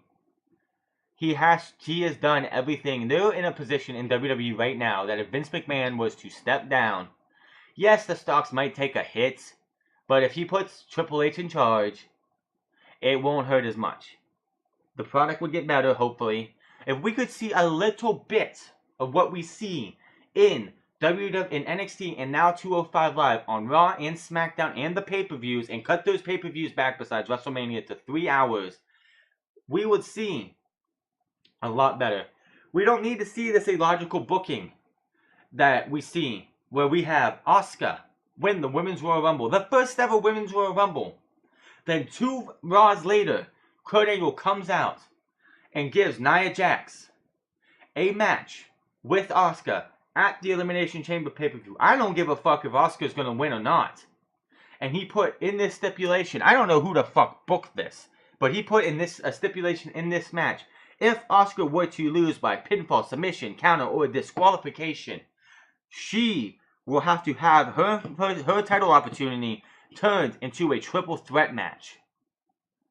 He has done everything. They're in a position in WWE right now that if Vince McMahon was to step down, yes, the stocks might take a hit, but if he puts Triple H in charge, it won't hurt as much. The product would get better, hopefully. If we could see a little bit of what we see in NXT and now 205 Live on Raw and SmackDown and the pay-per-views, and cut those pay-per-views back besides WrestleMania to 3 hours, we would see a lot better. We don't need to see this illogical booking that we see where we have Asuka win the Women's Royal Rumble, the first ever Women's Royal Rumble. Then 2 Raws later, Kurt Angle comes out and gives Nia Jax a match with Asuka at the Elimination Chamber pay-per-view. I don't give a fuck if Asuka's going to win or not. And he put in this stipulation, I don't know who the fuck booked this, but he put in this a stipulation in this match. If Asuka were to lose by pinfall, submission, counter, or disqualification, she will have to have her title opportunity turned into a triple threat match.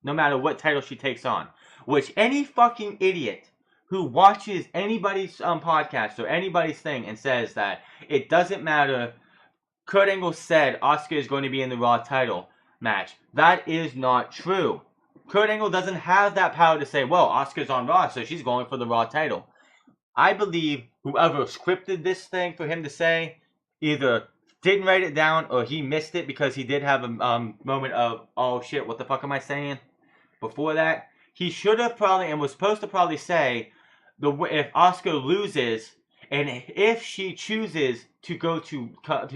No matter what title she takes on. Which any fucking idiot who watches anybody's podcast or anybody's thing and says that it doesn't matter. Kurt Angle said Asuka is going to be in the Raw title match. That is not true. Kurt Angle doesn't have that power to say, well, Asuka's on Raw, so she's going for the Raw title. I believe whoever scripted this thing for him to say either didn't write it down or he missed it because he did have a moment of, oh shit, what the fuck am I saying? Before that, he should have probably and was supposed to probably say if Asuka loses and if she chooses to go to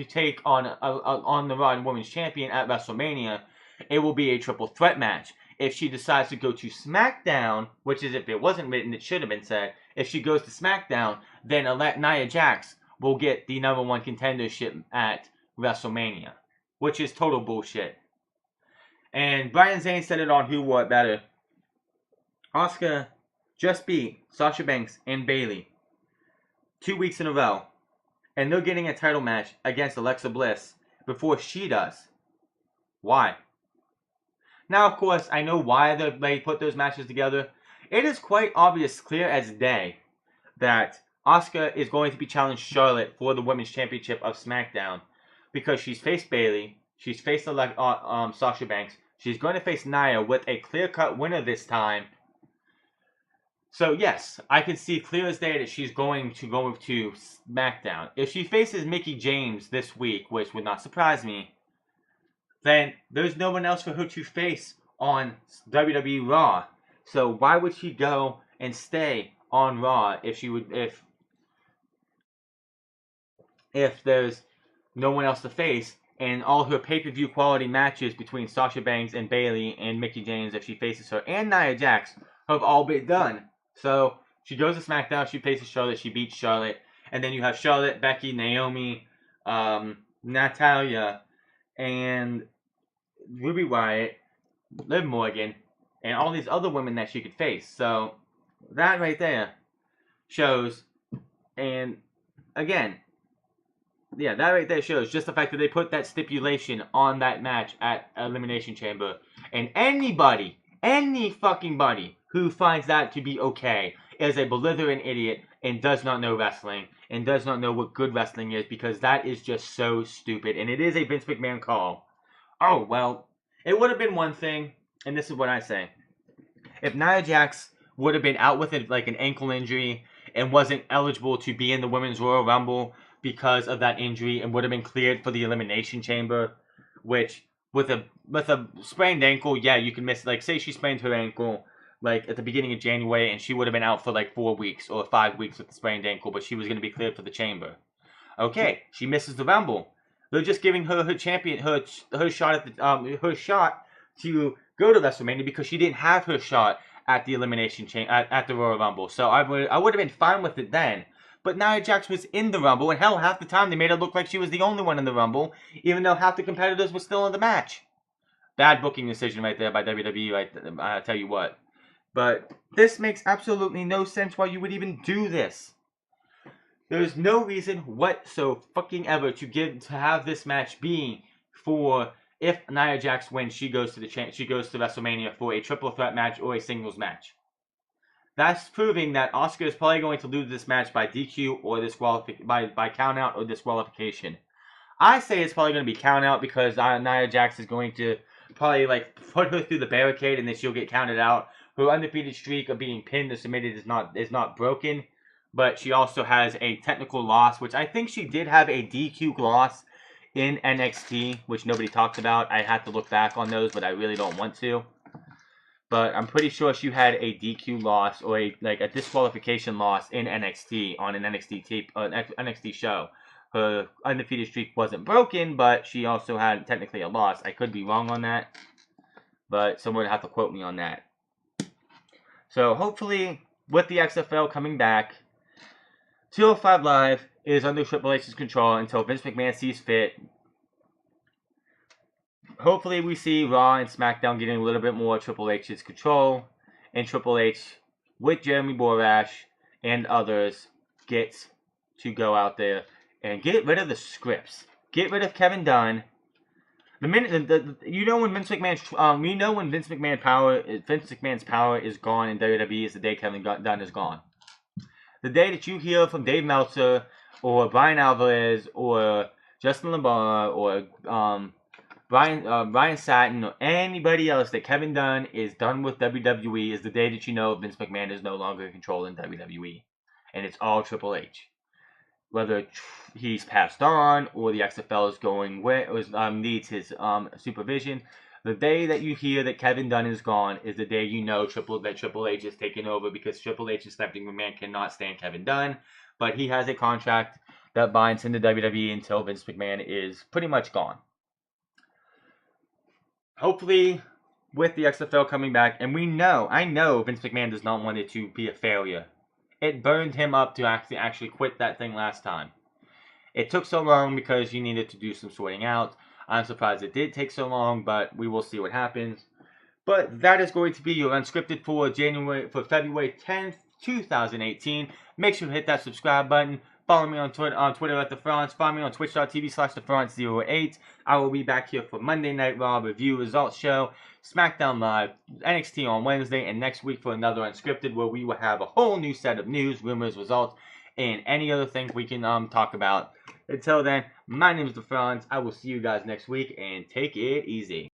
take on the Raw Women's Champion at WrestleMania, it will be a triple threat match. If she decides to go to SmackDown, which is if it wasn't written, it should have been said. If she goes to SmackDown, then Nia Jax will get the #1 contendership at WrestleMania, which is total bullshit. And Brian Zane said it on Who What Better. Asuka just beat Sasha Banks and Bayley 2 weeks in a row, and they're getting a title match against Alexa Bliss before she does. Why? Now, of course, I know why they put those matches together. It is quite obvious, clear as day, that Asuka is going to be challenging Charlotte for the Women's Championship of SmackDown because she's faced Bayley, she's faced Sasha Banks, she's going to face Nia with a clear-cut winner this time. So yes, I can see clear as day that she's going to go to SmackDown. If she faces Mickie James this week, which would not surprise me, then there's no one else for her to face on WWE Raw. So why would she go and stay on Raw if there's no one else to face, and all her pay-per-view quality matches between Sasha Banks and Bayley and Mickie James, if she faces her, and Nia Jax, have all been done. So she goes to SmackDown, she faces Charlotte, she beats Charlotte, and then you have Charlotte, Becky, Naomi, Natalya, and Ruby Riott, Liv Morgan, and all these other women that she could face. So that right there shows, and again, yeah, that right there shows just the fact that they put that stipulation on that match at Elimination Chamber. And anybody, any fucking body who finds that to be okay is a belligerent idiot and does not know wrestling and does not know what good wrestling is, because that is just so stupid. And it is a Vince McMahon call. Oh, well, it would have been one thing, and this is what I say. If Nia Jax would have been out with like an ankle injury and wasn't eligible to be in the Women's Royal Rumble because of that injury and would have been cleared for the Elimination Chamber, which with a sprained ankle, yeah, you can miss, like, say she sprained her ankle like at the beginning of January and she would have been out for like 4 weeks or 5 weeks with the sprained ankle, but she was going to be cleared for the Chamber. Okay, she misses the Rumble. They're just giving her her shot at the her shot to go to WrestleMania because she didn't have her shot at the Elimination Chamber at the Royal Rumble. So I would have been fine with it then. But Nia Jax was in the Rumble, and hell, half the time they made it look like she was the only one in the Rumble, even though half the competitors were still in the match. Bad booking decision right there by WWE, right? I tell you what. But this makes absolutely no sense why you would even do this. There's no reason whatsoever to have this match be for if Nia Jax wins, she goes to WrestleMania for a triple threat match or a singles match. That's proving that Asuka is probably going to lose this match by DQ or by countout or disqualification. I say it's probably going to be countout because Nia Jax is going to probably like put her through the barricade and then she'll get counted out. Her undefeated streak of being pinned or submitted is not broken, but she also has a technical loss, which I think she did have a DQ loss in NXT, which nobody talks about. I have to look back on those, but I really don't want to. But I'm pretty sure she had a DQ loss or a disqualification loss in NXT on an NXT show. Her undefeated streak wasn't broken, but she also had technically a loss. I could be wrong on that, but someone would have to quote me on that. So hopefully, with the XFL coming back, 205 Live is under Triple H's control until Vince McMahon sees fit. Hopefully we see Raw and SmackDown getting a little bit more Triple H's control, and Triple H, with Jeremy Borash and others, gets to go out there and get rid of the scripts. Get rid of Kevin Dunn. When Vince McMahon's power is gone in WWE is the day Kevin Dunn is gone. the day that you hear from Dave Meltzer or Brian Alvarez or Justin LeBar or Brian Satin or anybody else that Kevin Dunn is done with WWE is the day that you know Vince McMahon is no longer controlling WWE, and it's all Triple H. Whether he's passed on or the XFL is going where needs his supervision. The day that you hear that Kevin Dunn is gone is the day you know that Triple H is taking over, because Triple H and Stephanie McMahon cannot stand Kevin Dunn, but he has a contract that binds him to WWE until Vince McMahon is pretty much gone. Hopefully, with the XFL coming back, and I know Vince McMahon does not want it to be a failure. It burned him up to actually quit that thing last time. It took so long because he needed to do some sorting out. I'm surprised it did take so long, but we will see what happens. But that is going to be your Unscripted for February 10th, 2018. Make sure to hit that subscribe button. Follow me on Twitter at The France. Follow me on twitch.tv/TheFrance08. I will be back here for Monday Night Raw Review Results Show, SmackDown Live, NXT on Wednesday, and next week for another Unscripted where we will have a whole new set of news, rumors, results, and any other things we can talk about. Until then, my name is The France. I will see you guys next week, and take it easy.